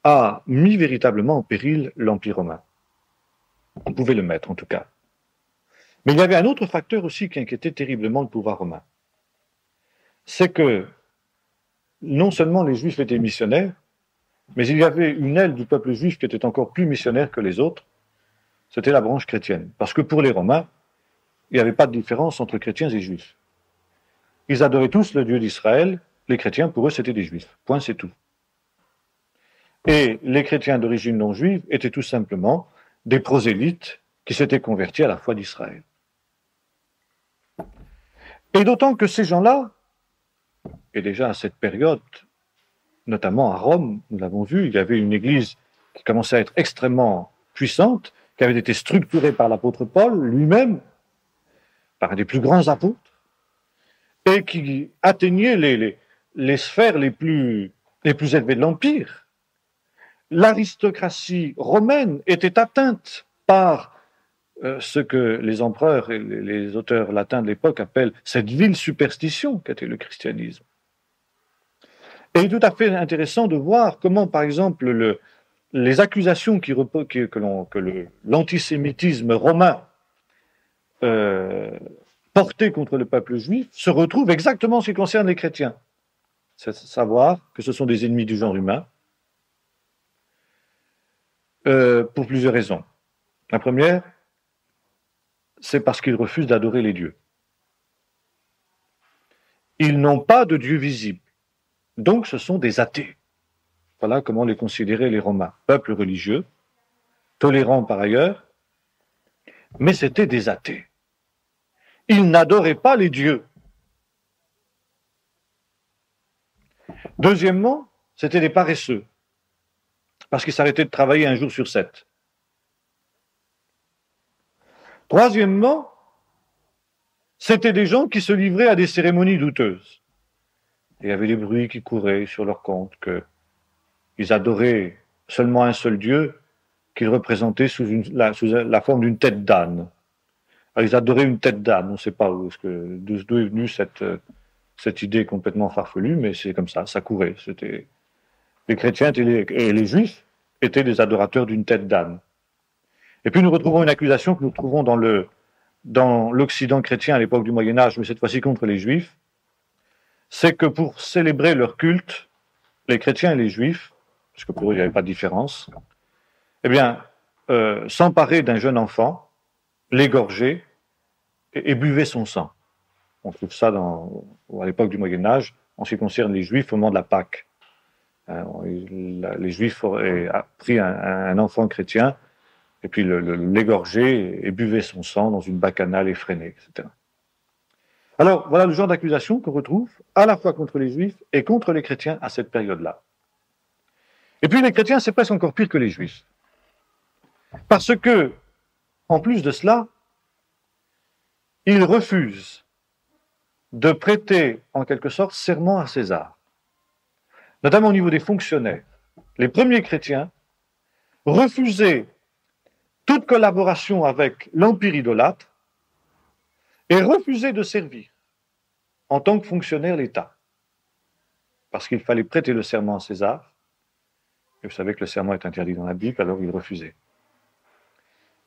a mis véritablement en péril l'Empire romain. On pouvait le mettre, en tout cas. Mais il y avait un autre facteur aussi qui inquiétait terriblement le pouvoir romain. C'est que non seulement les Juifs étaient missionnaires, mais il y avait une aile du peuple juif qui était encore plus missionnaire que les autres, c'était la branche chrétienne. Parce que pour les Romains, il n'y avait pas de différence entre chrétiens et juifs. Ils adoraient tous le Dieu d'Israël, les chrétiens, pour eux, c'était des juifs. Point, c'est tout. Et les chrétiens d'origine non juive étaient tout simplement des prosélytes qui s'étaient convertis à la foi d'Israël. Et d'autant que ces gens-là, et déjà à cette période, notamment à Rome, nous l'avons vu, il y avait une église qui commençait à être extrêmement puissante, qui avait été structurée par l'apôtre Paul lui-même, par un des plus grands apôtres, et qui atteignait les sphères les plus élevées de l'Empire. L'aristocratie romaine était atteinte par ce que les empereurs et les auteurs latins de l'époque appellent cette vile superstition qu'était le christianisme. Et il est tout à fait intéressant de voir comment, par exemple, les accusations que l'antisémitisme romain portée contre le peuple juif se retrouve exactement en ce qui concerne les chrétiens. C'est savoir que ce sont des ennemis du genre humain, pour plusieurs raisons. La première, c'est parce qu'ils refusent d'adorer les dieux. Ils n'ont pas de Dieu visible. Donc ce sont des athées. Voilà comment les considéraient les Romains. Peuple religieux, tolérant par ailleurs, mais c'était des athées. Ils n'adoraient pas les dieux. Deuxièmement, c'était des paresseux, parce qu'ils s'arrêtaient de travailler un jour sur 7. Troisièmement, c'était des gens qui se livraient à des cérémonies douteuses. Il y avait des bruits qui couraient sur leur compte qu'ils adoraient seulement un seul Dieu qu'ils représentaient sous la forme d'une tête d'âne. Alors, ils adoraient une tête d'âne, on ne sait pas d'où est venue cette idée complètement farfelue, mais c'est comme ça courait. Les chrétiens et les juifs étaient des adorateurs d'une tête d'âne. Et puis nous retrouvons une accusation que nous trouvons dans l'Occident chrétien à l'époque du Moyen-Âge, mais cette fois-ci contre les juifs, c'est que pour célébrer leur culte, les chrétiens et les juifs, parce que pour eux il n'y avait pas de différence, eh bien, s'emparer d'un jeune enfant, l'égorger et buvaient son sang. On trouve ça à l'époque du Moyen-Âge, en ce qui concerne les Juifs au moment de la Pâque. Les Juifs auraient pris un enfant chrétien et puis l'égorger et buvaient son sang dans une bacchanale effrénée, etc. Alors, voilà le genre d'accusation qu'on retrouve à la fois contre les Juifs et contre les chrétiens à cette période-là. Et puis les chrétiens, c'est presque encore pire que les Juifs. Parce que, en plus de cela, ils refusent de prêter, en quelque sorte, serment à César, notamment au niveau des fonctionnaires. Les premiers chrétiens refusaient toute collaboration avec l'empire idolâtre et refusaient de servir en tant que fonctionnaire l'État, parce qu'il fallait prêter le serment à César, et vous savez que le serment est interdit dans la Bible, alors ils refusaient.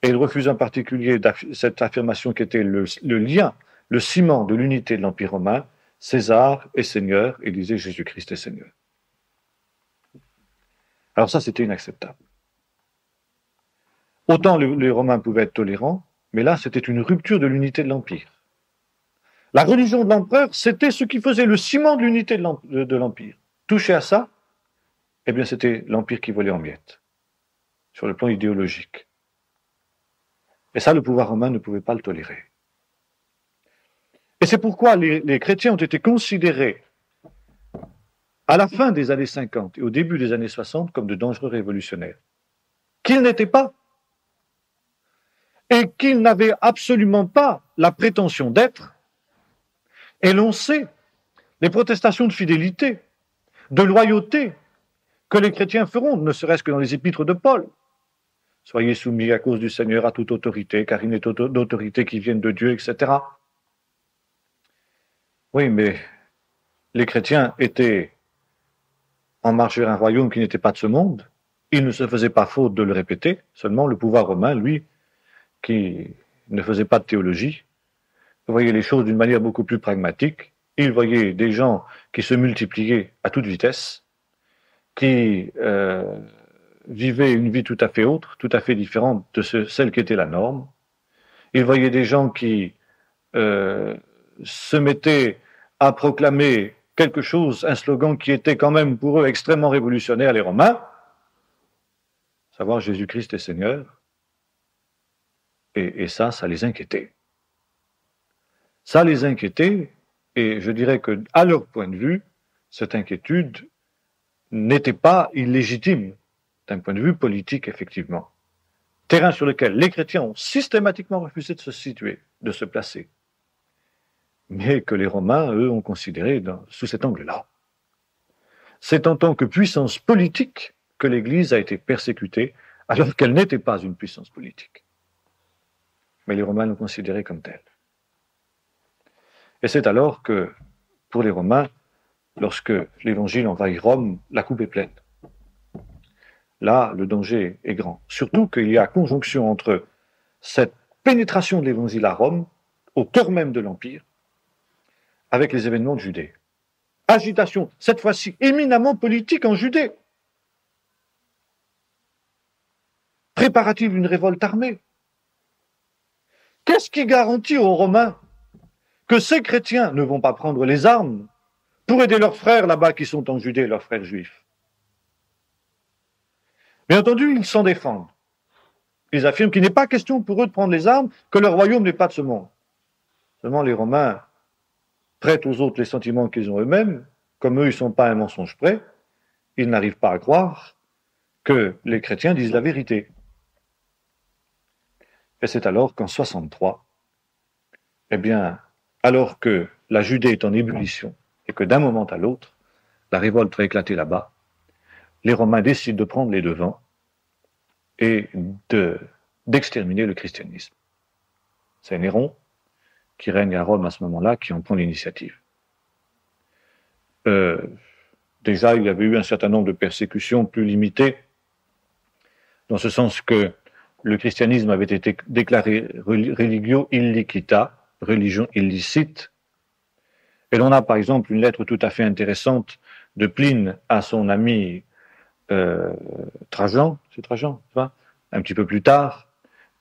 Et ils refusaient en particulier cette affirmation qui était le lien, le ciment de l'unité de l'Empire romain, César est Seigneur, et disait Jésus-Christ est Seigneur. Alors ça, c'était inacceptable. Autant les Romains pouvaient être tolérants, mais là, c'était une rupture de l'unité de l'Empire. La religion de l'empereur, c'était ce qui faisait le ciment de l'unité de l'Empire. Touché à ça, eh bien, c'était l'Empire qui volait en miettes, sur le plan idéologique. Et ça, le pouvoir romain ne pouvait pas le tolérer. Et c'est pourquoi les chrétiens ont été considérés, à la fin des années 50 et au début des années 60, comme de dangereux révolutionnaires. Qu'ils n'étaient pas. Et qu'ils n'avaient absolument pas la prétention d'être. Et l'on sait, les protestations de fidélité, de loyauté que les chrétiens feront, ne serait-ce que dans les épîtres de Paul. Soyez soumis à cause du Seigneur à toute autorité, car il n'est d'autorité qui vienne de Dieu, etc. Oui, mais les chrétiens étaient en marche vers un royaume qui n'était pas de ce monde. Il ne se faisait pas faute de le répéter, seulement le pouvoir romain, lui, qui ne faisait pas de théologie, voyait les choses d'une manière beaucoup plus pragmatique. Il voyait des gens qui se multipliaient à toute vitesse, qui vivaient une vie tout à fait autre, tout à fait différente de celle qui était la norme. Il voyait des gens qui se mettaient à proclamer quelque chose, un slogan qui était quand même pour eux extrêmement révolutionnaire, les Romains, savoir Jésus-Christ est Seigneur, et ça les inquiétait. Ça les inquiétait, et je dirais que, à leur point de vue, cette inquiétude n'était pas illégitime, d'un point de vue politique, effectivement. Terrain sur lequel les chrétiens ont systématiquement refusé de se situer, de se placer. Mais que les Romains, eux, ont considéré sous cet angle-là. C'est en tant que puissance politique que l'Église a été persécutée, alors qu'elle n'était pas une puissance politique. Mais les Romains l'ont considérée comme telle. Et c'est alors que, pour les Romains, lorsque l'Évangile envahit Rome, la coupe est pleine. Là, le danger est grand. Surtout qu'il y a conjonction entre cette pénétration de l'Évangile à Rome, au cœur même de l'Empire, avec les événements de Judée. Agitation, cette fois-ci éminemment politique en Judée. Préparatif d'une révolte armée. Qu'est-ce qui garantit aux Romains que ces chrétiens ne vont pas prendre les armes pour aider leurs frères là-bas qui sont en Judée, leurs frères juifs? Bien entendu, ils s'en défendent. Ils affirment qu'il n'est pas question pour eux de prendre les armes, que leur royaume n'est pas de ce monde. Seulement les Romains prêtent aux autres les sentiments qu'ils ont eux-mêmes. Comme eux, ils ne sont pas un mensonge près, ils n'arrivent pas à croire que les chrétiens disent la vérité. Et c'est alors qu'en 63, eh bien, alors que la Judée est en ébullition et que d'un moment à l'autre, la révolte va éclater là-bas, les Romains décident de prendre les devants et d'exterminer le christianisme. C'est Néron, qui règne à Rome à ce moment-là, qui en prend l'initiative. Déjà, il y avait eu un certain nombre de persécutions plus limitées, dans ce sens que le christianisme avait été déclaré religio illicita, religion illicite. Et l'on a par exemple une lettre tout à fait intéressante de Pline à son ami Trajan, c'est Trajan, un petit peu plus tard,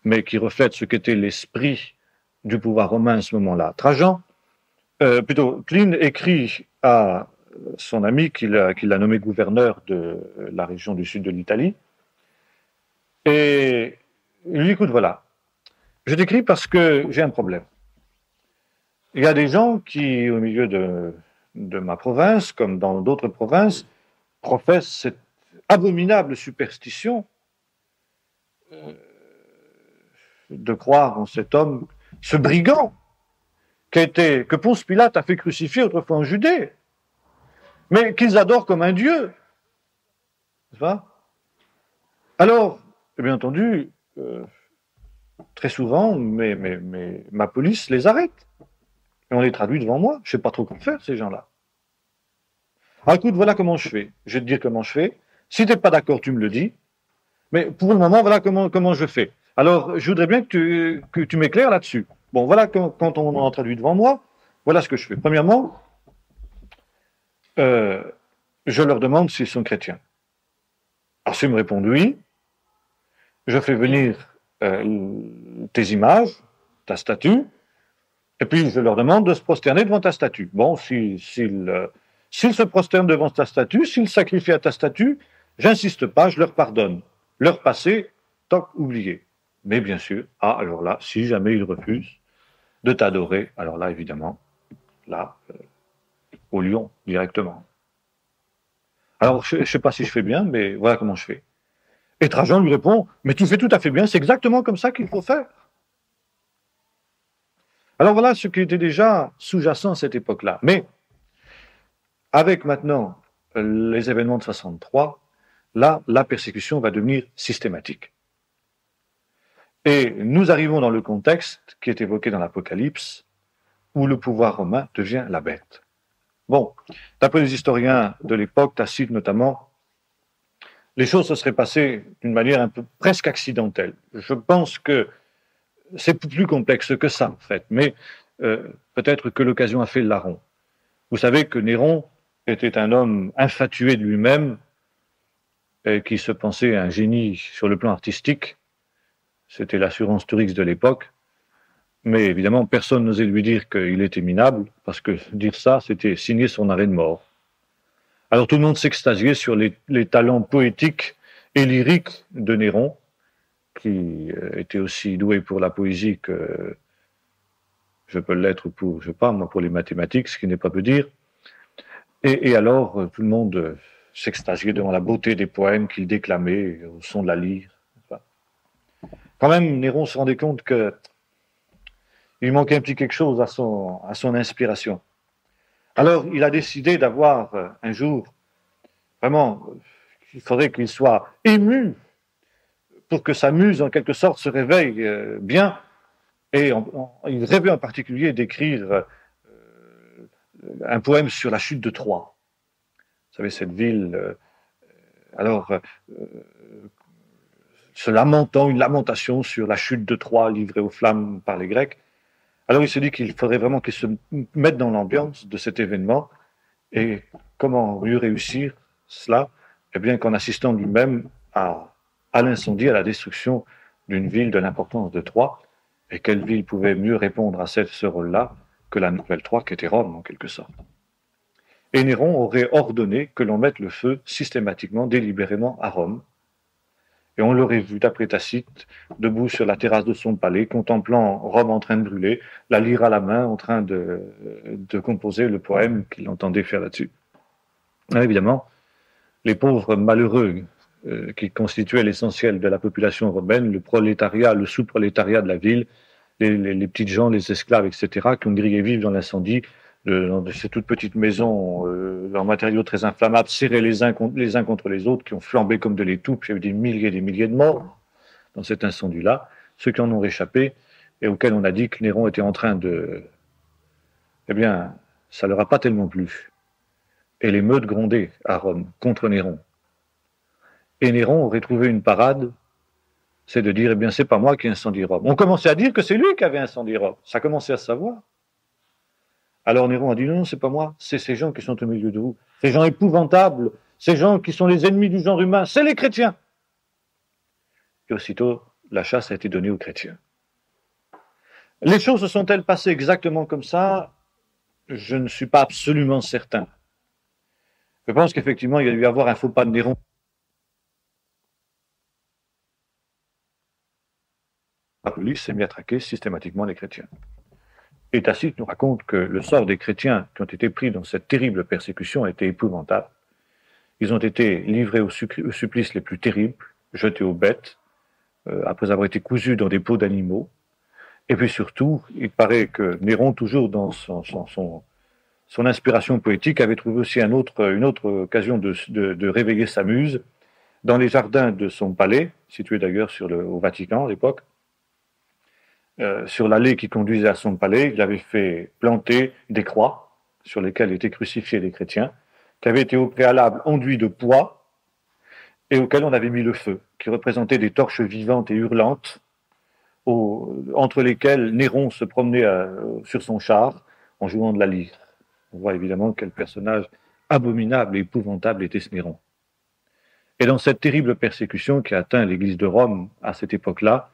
mais qui reflète ce qu'était l'esprit du pouvoir romain à ce moment-là. Pline écrit à son ami qu'il a nommé gouverneur de la région du sud de l'Italie, et il lui dit, écoute, voilà, je t'écris parce que j'ai un problème. Il y a des gens qui, au milieu de ma province, comme dans d'autres provinces, professent cette abominable superstition de croire en cet homme, ce brigand, que Ponce Pilate a fait crucifier autrefois en Judée, mais qu'ils adorent comme un dieu. Alors, bien entendu, très souvent, ma police les arrête. Et on les traduit devant moi. Je ne sais pas trop quoi faire, ces gens-là. Ah, écoute, voilà comment je fais. Je vais te dire comment je fais. Si tu n'es pas d'accord, tu me le dis. Mais pour le moment, voilà comment je fais. Alors, je voudrais bien que tu m'éclaires là-dessus. Bon, voilà quand on en traduit devant moi, voilà ce que je fais. Premièrement, je leur demande s'ils sont chrétiens. Alors, s'ils me répondent oui, je fais venir tes images, ta statue, et puis je leur demande de se prosterner devant ta statue. Bon, s'ils se prosternent devant ta statue, s'ils sacrifient à ta statue, j'insiste pas, je leur pardonne. Leur passé, toc, oublié. Mais bien sûr, alors là, si jamais ils refusent de t'adorer, alors là, évidemment, là, au lion, directement. Alors, je ne sais pas si je fais bien, mais voilà comment je fais. Et Trajan lui répond, mais tu fais tout à fait bien, c'est exactement comme ça qu'il faut faire. Alors voilà ce qui était déjà sous-jacent à cette époque-là. Mais avec maintenant les événements de 63, là, la persécution va devenir systématique. Et nous arrivons dans le contexte qui est évoqué dans l'Apocalypse, où le pouvoir romain devient la bête. Bon, d'après les historiens de l'époque, Tacite notamment, les choses se seraient passées d'une manière un peu presque accidentelle. Je pense que c'est plus complexe que ça, en fait, mais peut-être que l'occasion a fait le larron. Vous savez que Néron était un homme infatué de lui-même et qui se pensait un génie sur le plan artistique. C'était l'assurance Turix de l'époque. Mais évidemment, personne n'osait lui dire qu'il était minable, parce que dire ça, c'était signer son arrêt de mort. Alors tout le monde s'extasiait sur les talents poétiques et lyriques de Néron, qui était aussi doué pour la poésie que je peux l'être pour, je sais pas, moi, pour les mathématiques, ce qui n'est pas peu dire. Et alors, tout le monde s'extasiait devant la beauté des poèmes qu'il déclamait au son de la lyre. Quand même, Néron se rendait compte que il manquait un petit quelque chose à son inspiration. Alors, il a décidé d'avoir un jour, vraiment, il faudrait qu'il soit ému pour que sa muse, en quelque sorte, se réveille bien. Et il rêvait en particulier d'écrire un poème sur la chute de Troie. Vous savez, cette ville, se lamentant, une lamentation sur la chute de Troie livrée aux flammes par les Grecs. Alors il se dit qu'il faudrait vraiment qu'il se mette dans l'ambiance de cet événement. Et comment mieux réussir cela? Eh bien qu'en assistant lui-même à l'incendie, à la destruction d'une ville de l'importance de Troie. Et quelle ville pouvait mieux répondre à ce rôle-là que la nouvelle Troie, qui était Rome, en quelque sorte. Et Néron aurait ordonné que l'on mette le feu systématiquement, délibérément à Rome. Et on l'aurait vu, d'après Tacite, debout sur la terrasse de son palais, contemplant Rome en train de brûler, la lyre à la main, en train de composer le poème qu'il entendait faire là-dessus. Évidemment, les pauvres malheureux qui constituaient l'essentiel de la population romaine, le prolétariat, le sous-prolétariat de la ville, les petites gens, les esclaves, etc., qui ont grillé vivre dans l'incendie, dans ces toutes petites maisons, en matériaux très inflammables, serrés les uns contre les autres, qui ont flambé comme de l'étoupe. Il y a eu des milliers et des milliers de morts dans cet incendie-là. Ceux qui en ont réchappé et auxquels on a dit que Néron était en train de... Eh bien, ça leur a pas tellement plu. Et les meutes grondaient à Rome contre Néron. Et Néron aurait trouvé une parade, c'est de dire, eh bien, c'est pas moi qui ai incendié Rome. On commençait à dire que c'est lui qui avait incendié Rome. Ça commençait à se savoir. Alors Néron a dit, non, c'est pas moi, c'est ces gens qui sont au milieu de vous. Ces gens épouvantables, ces gens qui sont les ennemis du genre humain, c'est les chrétiens. Et aussitôt, la chasse a été donnée aux chrétiens. Les choses se sont-elles passées exactement comme ça? Je ne suis pas absolument certain. Je pense qu'effectivement, il y a dû y avoir un faux pas de Néron. La police s'est mis à traquer systématiquement les chrétiens. Et Tacite nous raconte que le sort des chrétiens qui ont été pris dans cette terrible persécution a été épouvantable. Ils ont été livrés aux supplices les plus terribles, jetés aux bêtes, après avoir été cousus dans des peaux d'animaux. Et puis surtout, il paraît que Néron, toujours dans son inspiration poétique, avait trouvé aussi une autre occasion de réveiller sa muse dans les jardins de son palais, situé d'ailleurs au Vatican à l'époque. Sur l'allée qui conduisait à son palais, il avait fait planter des croix sur lesquelles étaient crucifiés les chrétiens, qui avaient été au préalable enduits de poix et auxquels on avait mis le feu, qui représentaient des torches vivantes et hurlantes, entre lesquelles Néron se promenait sur son char en jouant de la lyre. On voit évidemment quel personnage abominable et épouvantable était ce Néron. Et dans cette terrible persécution qui a atteint l'église de Rome à cette époque-là,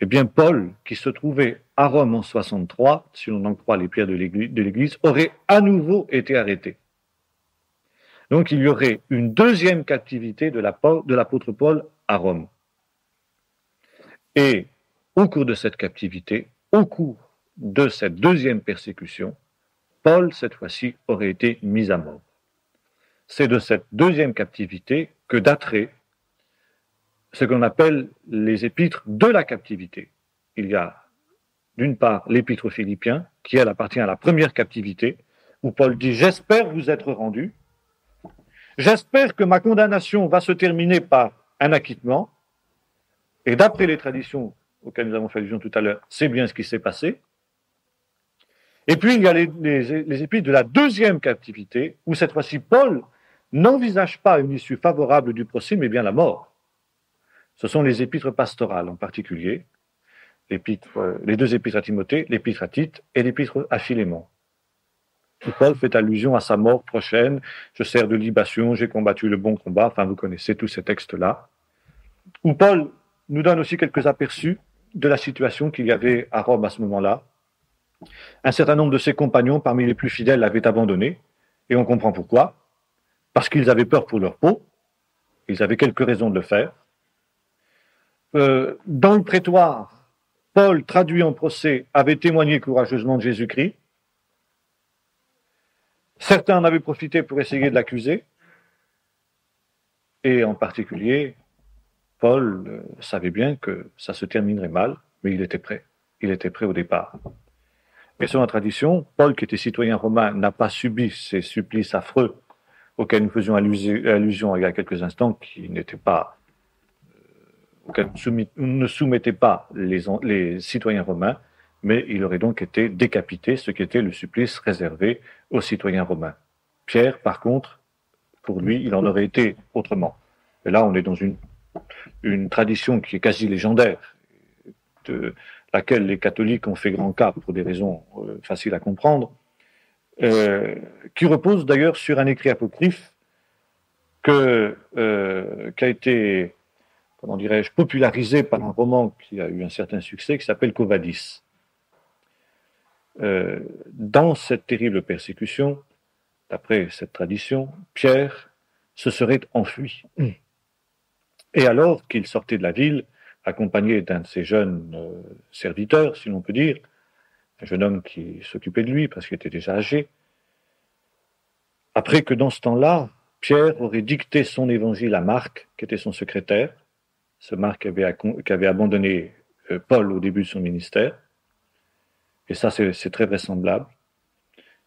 eh bien, Paul, qui se trouvait à Rome en 63, si l'on en croit les pierres de l'Église, aurait à nouveau été arrêté. Donc, il y aurait une deuxième captivité de l'apôtre Paul à Rome. Et au cours de cette captivité, au cours de cette deuxième persécution, Paul, cette fois-ci, aurait été mis à mort. C'est de cette deuxième captivité que dateraient ce qu'on appelle les épîtres de la captivité. Il y a d'une part l'épître aux Philippiens, qui elle appartient à la première captivité, où Paul dit « J'espère vous être rendu, j'espère que ma condamnation va se terminer par un acquittement, et d'après les traditions auxquelles nous avons fait allusion tout à l'heure, c'est bien ce qui s'est passé. » Et puis il y a les épîtres de la deuxième captivité, où cette fois-ci Paul n'envisage pas une issue favorable du procès, mais bien la mort. Ce sont les épîtres pastorales en particulier, les deux épîtres à Timothée, l'épître à Tite et l'épître à Philémon. Où Paul fait allusion à sa mort prochaine, je sers de libation, j'ai combattu le bon combat, enfin vous connaissez tous ces textes-là. Où Paul nous donne aussi quelques aperçus de la situation qu'il y avait à Rome à ce moment-là. Un certain nombre de ses compagnons, parmi les plus fidèles, l'avaient abandonné, et on comprend pourquoi. Parce qu'ils avaient peur pour leur peau, ils avaient quelques raisons de le faire. Dans le prétoire, Paul, traduit en procès, avait témoigné courageusement de Jésus-Christ. Certains en avaient profité pour essayer de l'accuser. Et en particulier, Paul savait bien que ça se terminerait mal, mais il était prêt. Il était prêt au départ. Et selon la tradition, Paul, qui était citoyen romain, n'a pas subi ces supplices affreux auxquels nous faisions allusion il y a quelques instants, qui n'étaient pas... auquel ne soumettait pas les citoyens romains, mais il aurait donc été décapité, ce qui était le supplice réservé aux citoyens romains. Pierre, par contre, pour lui, il en aurait été autrement. Et là, on est dans une tradition qui est quasi légendaire de laquelle les catholiques ont fait grand cas pour des raisons faciles à comprendre, qui repose d'ailleurs sur un écrit apocryphe qui a été, comment dirais-je, popularisé par un roman qui a eu un certain succès, qui s'appelle Quo Vadis. Dans cette terrible persécution, d'après cette tradition, Pierre se serait enfui. Et alors qu'il sortait de la ville, accompagné d'un de ses jeunes serviteurs, si l'on peut dire, un jeune homme qui s'occupait de lui parce qu'il était déjà âgé, après que dans ce temps-là, Pierre aurait dicté son évangile à Marc, qui était son secrétaire, ce Marc qui avait abandonné Paul au début de son ministère, et ça c'est très vraisemblable,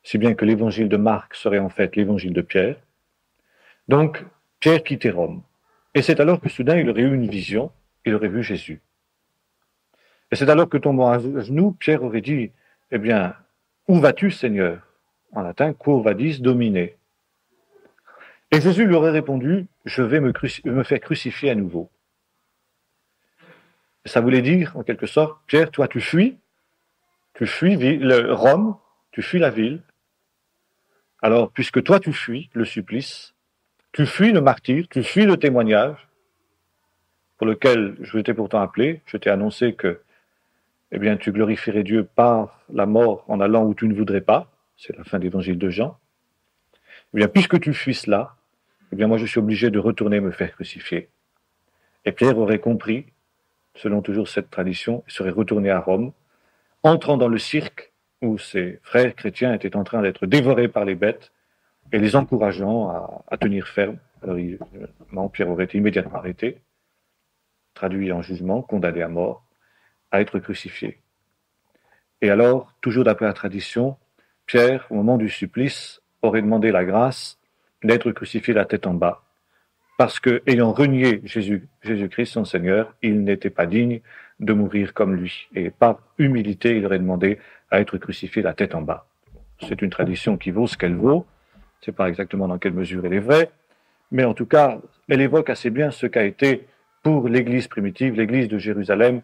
si bien que l'évangile de Marc serait en fait l'évangile de Pierre. Donc, Pierre quittait Rome. Et c'est alors que soudain il aurait eu une vision, il aurait vu Jésus. Et c'est alors que tombant à genoux, Pierre aurait dit, eh bien, où vas-tu, Seigneur? En latin, quo vadis, Domine. Et Jésus lui aurait répondu, je vais me faire crucifier à nouveau. Et ça voulait dire, en quelque sorte, Pierre, toi tu fuis Rome, tu fuis la ville. Alors, puisque toi tu fuis le supplice, tu fuis le martyre, tu fuis le témoignage, pour lequel je t'ai pourtant appelé, je t'ai annoncé que, eh bien, tu glorifierais Dieu par la mort en allant où tu ne voudrais pas, c'est la fin de l'évangile de Jean. Eh bien, puisque tu fuis cela, eh bien, moi je suis obligé de retourner me faire crucifier. Et Pierre aurait compris, selon toujours cette tradition, il serait retourné à Rome, entrant dans le cirque où ses frères chrétiens étaient en train d'être dévorés par les bêtes et les encourageant à tenir ferme. Alors, Pierre aurait été immédiatement arrêté, traduit en jugement, condamné à mort, à être crucifié. Et alors, toujours d'après la tradition, Pierre, au moment du supplice, aurait demandé la grâce d'être crucifié la tête en bas, parce que, ayant renié Jésus-Christ, son Seigneur, il n'était pas digne de mourir comme lui. Et par humilité, il aurait demandé à être crucifié la tête en bas. C'est une tradition qui vaut ce qu'elle vaut. Je ne sais pas exactement dans quelle mesure elle est vraie, mais en tout cas, elle évoque assez bien ce qu'a été pour l'Église primitive, l'Église de Jérusalem,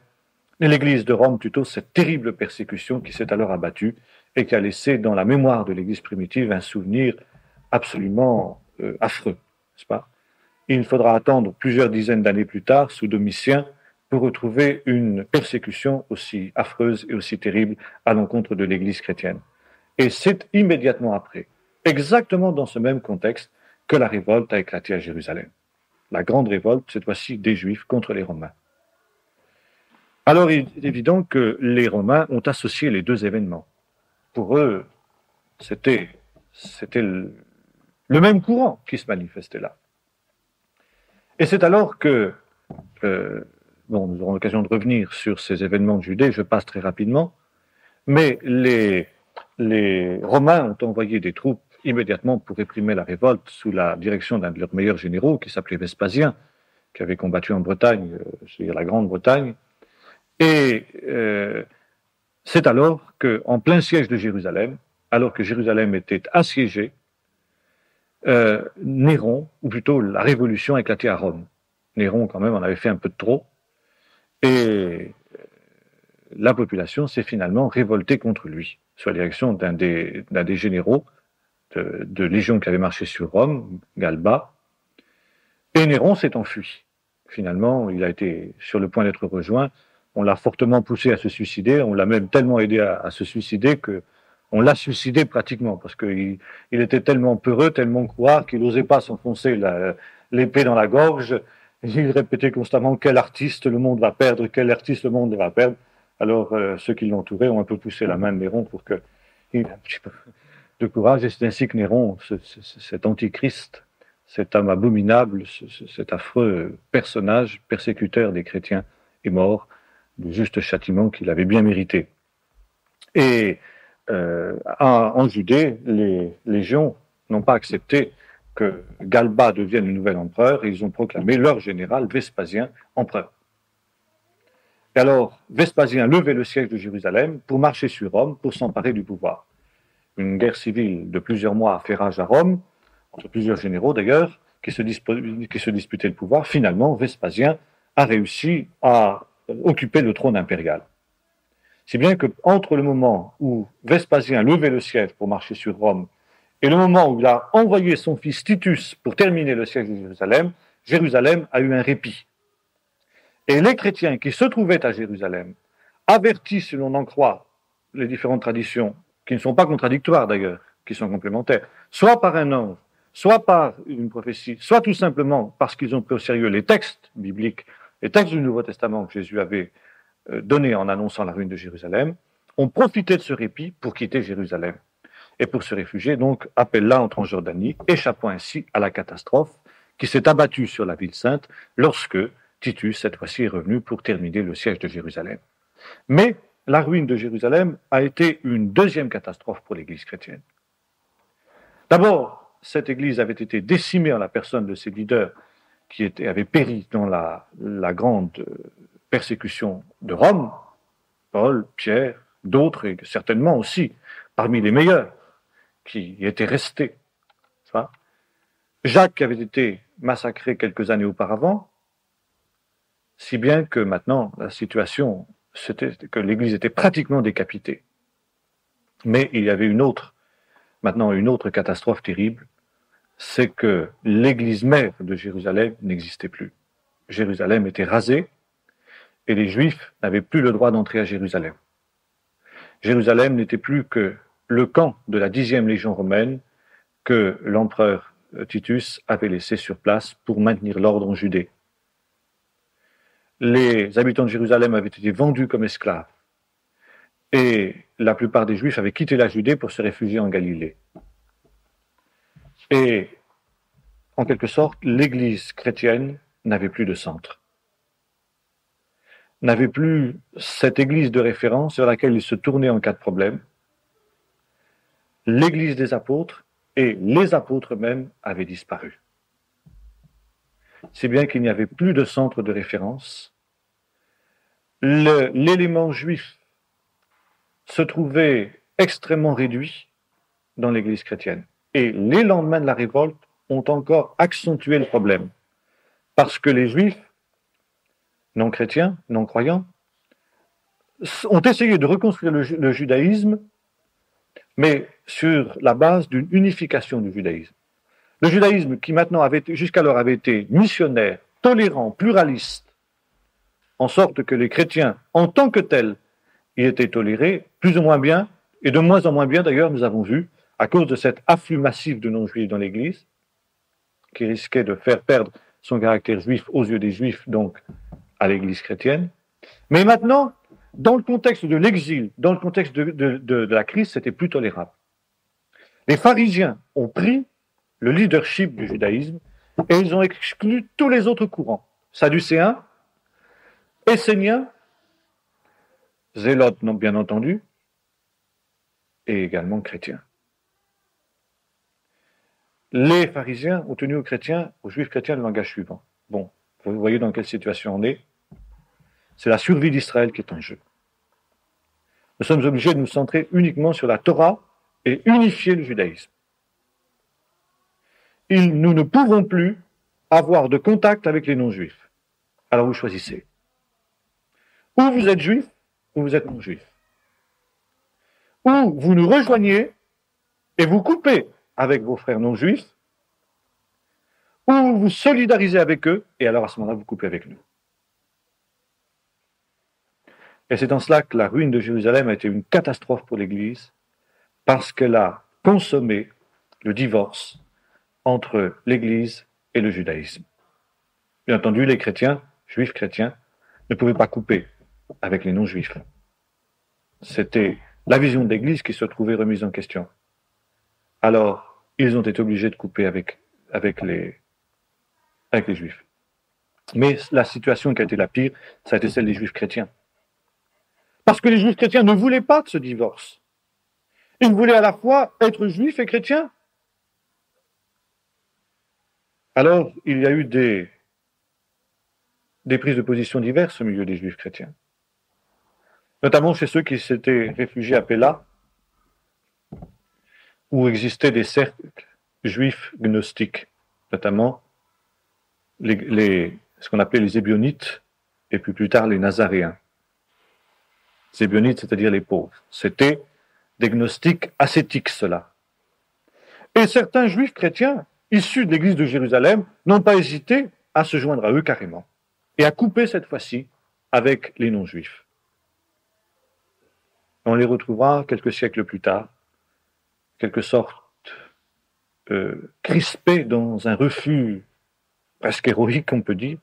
et l'Église de Rome plutôt, cette terrible persécution qui s'est alors abattue et qui a laissé dans la mémoire de l'Église primitive un souvenir absolument affreux, n'est-ce pas? Il faudra attendre plusieurs dizaines d'années plus tard, sous Domitien, pour retrouver une persécution aussi affreuse et aussi terrible à l'encontre de l'Église chrétienne. Et c'est immédiatement après, exactement dans ce même contexte, que la révolte a éclaté à Jérusalem. La grande révolte, cette fois-ci, des Juifs contre les Romains. Alors, il est évident que les Romains ont associé les deux événements. Pour eux, c'était le même courant qui se manifestait là. Et c'est alors que, nous aurons l'occasion de revenir sur ces événements de Judée, je passe très rapidement, mais les Romains ont envoyé des troupes immédiatement pour réprimer la révolte sous la direction d'un de leurs meilleurs généraux qui s'appelait Vespasien, qui avait combattu en Bretagne, c'est-à-dire la Grande-Bretagne. Et c'est alors qu'en plein siège de Jérusalem, alors que Jérusalem était assiégée, Néron, ou plutôt la révolution a éclaté à Rome. Néron, quand même, en avait fait un peu de trop. Et la population s'est finalement révoltée contre lui, sous la direction d'un des généraux de légion qui avait marché sur Rome, Galba. Et Néron s'est enfui. Finalement, il a été sur le point d'être rejoint. On l'a fortement poussé à se suicider. On l'a même tellement aidé à se suicider qu'on l'a suicidé pratiquement, parce qu'il était tellement peureux, tellement couard, qu'il n'osait pas s'enfoncer l'épée dans la gorge. Il répétait constamment « Quel artiste le monde va perdre, quel artiste le monde va perdre ». Alors ceux qui l'entouraient ont un peu poussé la main de Néron pour qu'il ait un petit peu de courage. Et c'est ainsi que Néron, cet antichrist, cet homme abominable, cet affreux personnage persécuteur des chrétiens, est mort du juste châtiment qu'il avait bien mérité. Et en Judée, les légions n'ont pas accepté que Galba devienne le nouvel empereur et ils ont proclamé leur général Vespasien empereur. Et alors, Vespasien levait le siège de Jérusalem pour marcher sur Rome, pour s'emparer du pouvoir. Une guerre civile de plusieurs mois a fait rage à Rome, entre plusieurs généraux d'ailleurs, qui se disputaient le pouvoir. Finalement, Vespasien a réussi à occuper le trône impérial. Si bien que entre le moment où Vespasien levait le siège pour marcher sur Rome et le moment où il a envoyé son fils Titus pour terminer le siège de Jérusalem, Jérusalem a eu un répit. Et les chrétiens qui se trouvaient à Jérusalem, avertis, si l'on en croit les différentes traditions, qui ne sont pas contradictoires d'ailleurs, qui sont complémentaires, soit par un ange, soit par une prophétie, soit tout simplement parce qu'ils ont pris au sérieux les textes bibliques, les textes du Nouveau Testament que Jésus avait donnés en annonçant la ruine de Jérusalem, ont profité de ce répit pour quitter Jérusalem et pour se réfugier donc à Pella en Transjordanie, échappant ainsi à la catastrophe qui s'est abattue sur la ville sainte lorsque Titus, cette fois-ci, est revenu pour terminer le siège de Jérusalem. Mais la ruine de Jérusalem a été une deuxième catastrophe pour l'Église chrétienne. D'abord, cette Église avait été décimée en la personne de ses leaders qui avaient péri dans la grande persécution de Rome, Paul, Pierre, d'autres, et certainement aussi parmi les meilleurs qui étaient restés. Jacques avait été massacré quelques années auparavant, si bien que maintenant la situation, c'était que l'Église était pratiquement décapitée. Mais il y avait maintenant une autre catastrophe terrible, c'est que l'Église mère de Jérusalem n'existait plus. Jérusalem était rasée et les Juifs n'avaient plus le droit d'entrer à Jérusalem. Jérusalem n'était plus que le camp de la 10e Légion romaine que l'empereur Titus avait laissé sur place pour maintenir l'ordre en Judée. Les habitants de Jérusalem avaient été vendus comme esclaves et la plupart des Juifs avaient quitté la Judée pour se réfugier en Galilée. Et en quelque sorte, l'Église chrétienne n'avait plus de centre, n'avait plus cette Église de référence vers laquelle il se tournait en cas de problème. L'Église des apôtres et les apôtres eux-mêmes avaient disparu. Si bien qu'il n'y avait plus de centre de référence. L'élément juif se trouvait extrêmement réduit dans l'Église chrétienne. Et les lendemains de la révolte ont encore accentué le problème. Parce que les Juifs, non chrétiens, non croyants, ont essayé de reconstruire le judaïsme, mais sur la base d'une unification du judaïsme. Le judaïsme qui maintenant jusqu'alors avait été missionnaire, tolérant, pluraliste, en sorte que les chrétiens, en tant que tels, y étaient tolérés, plus ou moins bien, et de moins en moins bien d'ailleurs, nous avons vu, à cause de cet afflux massif de non-juifs dans l'Église, qui risquait de faire perdre son caractère juif aux yeux des Juifs, donc à l'Église chrétienne. Mais maintenant, dans le contexte de l'exil, dans le contexte de la crise, c'était plus tolérable. Les pharisiens ont pris le leadership du judaïsme et ils ont exclu tous les autres courants, sadducéens, esséniens, zélotes bien entendu, et également chrétiens. Les pharisiens ont tenu aux juifs chrétiens, le langage suivant. Bon, vous voyez dans quelle situation on est. C'est la survie d'Israël qui est en jeu. Nous sommes obligés de nous centrer uniquement sur la Torah et unifier le judaïsme. Nous ne pouvons plus avoir de contact avec les non-juifs. Alors vous choisissez. Ou vous êtes juif, ou vous êtes non-juif. Ou vous nous rejoignez et vous coupez avec vos frères non-juifs, ou vous vous solidarisez avec eux, et alors à ce moment-là, vous coupez avec nous. Et c'est en cela que la ruine de Jérusalem a été une catastrophe pour l'Église, parce qu'elle a consommé le divorce entre l'Église et le judaïsme. Bien entendu, les chrétiens, juifs chrétiens, ne pouvaient pas couper avec les non-juifs. C'était la vision de l'Église qui se trouvait remise en question. Alors, ils ont été obligés de couper avec les Juifs. Mais la situation qui a été la pire, ça a été celle des Juifs chrétiens. Parce que les Juifs chrétiens ne voulaient pas de ce divorce. Ils voulaient à la fois être juifs et chrétiens. Alors, il y a eu des prises de position diverses au milieu des Juifs chrétiens. Notamment chez ceux qui s'étaient réfugiés à Pella, où existaient des cercles juifs gnostiques, notamment ce qu'on appelait les Ébionites, et puis plus tard les Nazaréens. Zébionites, c'est-à-dire les pauvres. C'était des gnostiques ascétiques, cela. Et certains juifs chrétiens, issus de l'église de Jérusalem, n'ont pas hésité à se joindre à eux carrément, et à couper cette fois-ci avec les non-juifs. On les retrouvera quelques siècles plus tard, quelque sorte crispés dans un refus presque héroïque, on peut dire,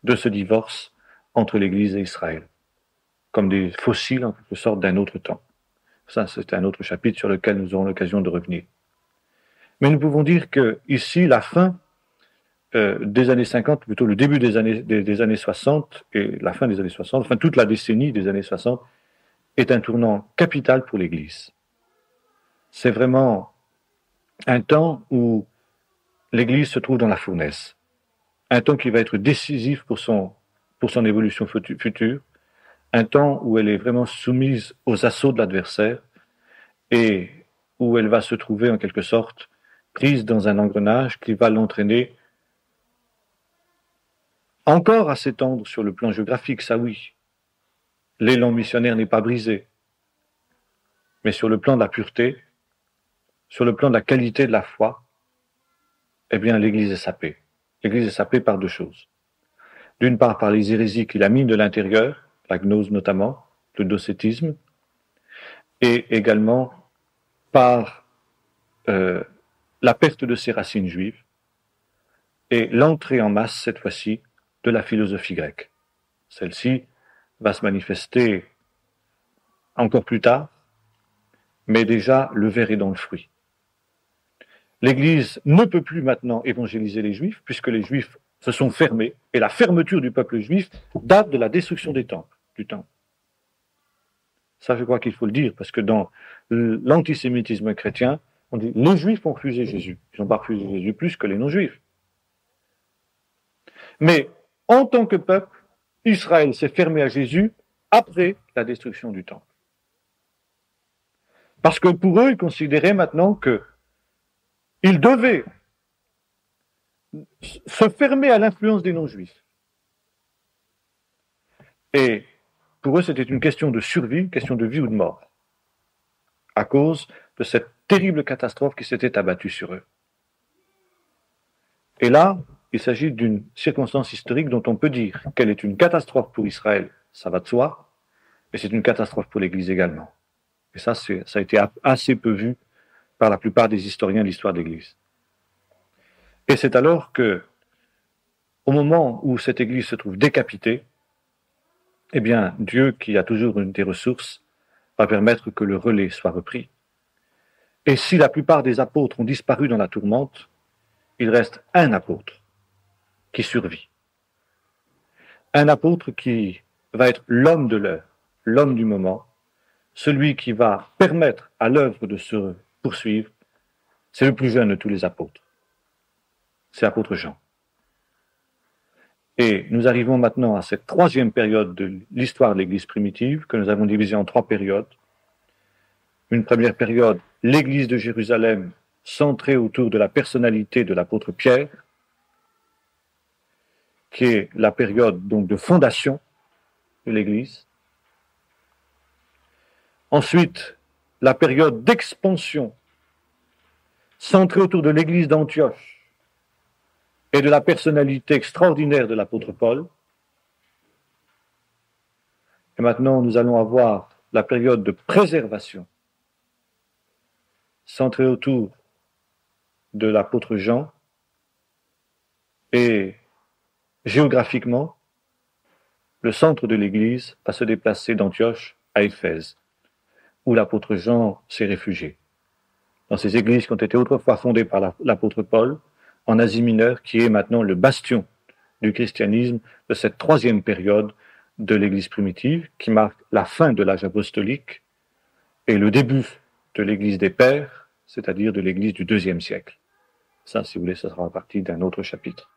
de ce divorce entre l'Église et Israël, comme des fossiles en quelque sorte d'un autre temps. Ça, c'est un autre chapitre sur lequel nous aurons l'occasion de revenir. Mais nous pouvons dire que ici, la fin des années 50, plutôt le début des années 60 et la fin des années 60, enfin toute la décennie des années 60, est un tournant capital pour l'Église. C'est vraiment un temps où l'Église se trouve dans la fournaise, un temps qui va être décisif pour son évolution future, un temps où elle est vraiment soumise aux assauts de l'adversaire et où elle va se trouver en quelque sorte prise dans un engrenage qui va l'entraîner encore à s'étendre sur le plan géographique, ça oui. L'élan missionnaire n'est pas brisé, mais sur le plan de la pureté, sur le plan de la qualité de la foi, eh bien l'Église est sapée. L'Église est sapée par deux choses. D'une part par les hérésies qu'il a mis de l'intérieur, la gnose notamment, le docétisme, et également par la perte de ses racines juives et l'entrée en masse, cette fois-ci, de la philosophie grecque. Celle-ci va se manifester encore plus tard, mais déjà le ver est dans le fruit. L'Église ne peut plus maintenant évangéliser les Juifs, puisque les Juifs se sont fermés, et la fermeture du peuple juif date de la destruction du temple. Ça, je crois qu'il faut le dire, parce que dans l'antisémitisme chrétien, on dit les Juifs ont refusé Jésus. Ils n'ont pas refusé Jésus plus que les non-Juifs. Mais en tant que peuple, Israël s'est fermé à Jésus après la destruction du temple. Parce que pour eux, ils considéraient maintenant qu'ils devaient se fermer à l'influence des non-juifs. Et pour eux, c'était une question de survie, une question de vie ou de mort, à cause de cette terrible catastrophe qui s'était abattue sur eux. Et là, il s'agit d'une circonstance historique dont on peut dire qu'elle est une catastrophe pour Israël, ça va de soi, mais c'est une catastrophe pour l'Église également. Et ça a été assez peu vu par la plupart des historiens de l'histoire de l'Église. Et c'est alors que, au moment où cette Église se trouve décapitée, eh bien, Dieu, qui a toujours une des ressources, va permettre que le relais soit repris. Et si la plupart des apôtres ont disparu dans la tourmente, il reste un apôtre qui survit. Un apôtre qui va être l'homme de l'heure, l'homme du moment, celui qui va permettre à l'œuvre de se poursuivre. C'est le plus jeune de tous les apôtres. C'est l'apôtre Jean. Et nous arrivons maintenant à cette troisième période de l'histoire de l'Église primitive, que nous avons divisée en trois périodes. Une première période, l'Église de Jérusalem, centrée autour de la personnalité de l'apôtre Pierre, qui est la période donc de fondation de l'Église. Ensuite, la période d'expansion, centrée autour de l'Église d'Antioche et de la personnalité extraordinaire de l'apôtre Paul. Et maintenant, nous allons avoir la période de préservation, centrée autour de l'apôtre Jean et géographiquement, le centre de l'Église va se déplacer d'Antioche à Éphèse, où l'apôtre Jean s'est réfugié. Dans ces églises qui ont été autrefois fondées par l'apôtre Paul, en Asie mineure, qui est maintenant le bastion du christianisme de cette troisième période de l'Église primitive, qui marque la fin de l'âge apostolique et le début de l'Église des Pères, c'est-à-dire de l'Église du IIe siècle. Ça, si vous voulez, ça sera partie d'un autre chapitre.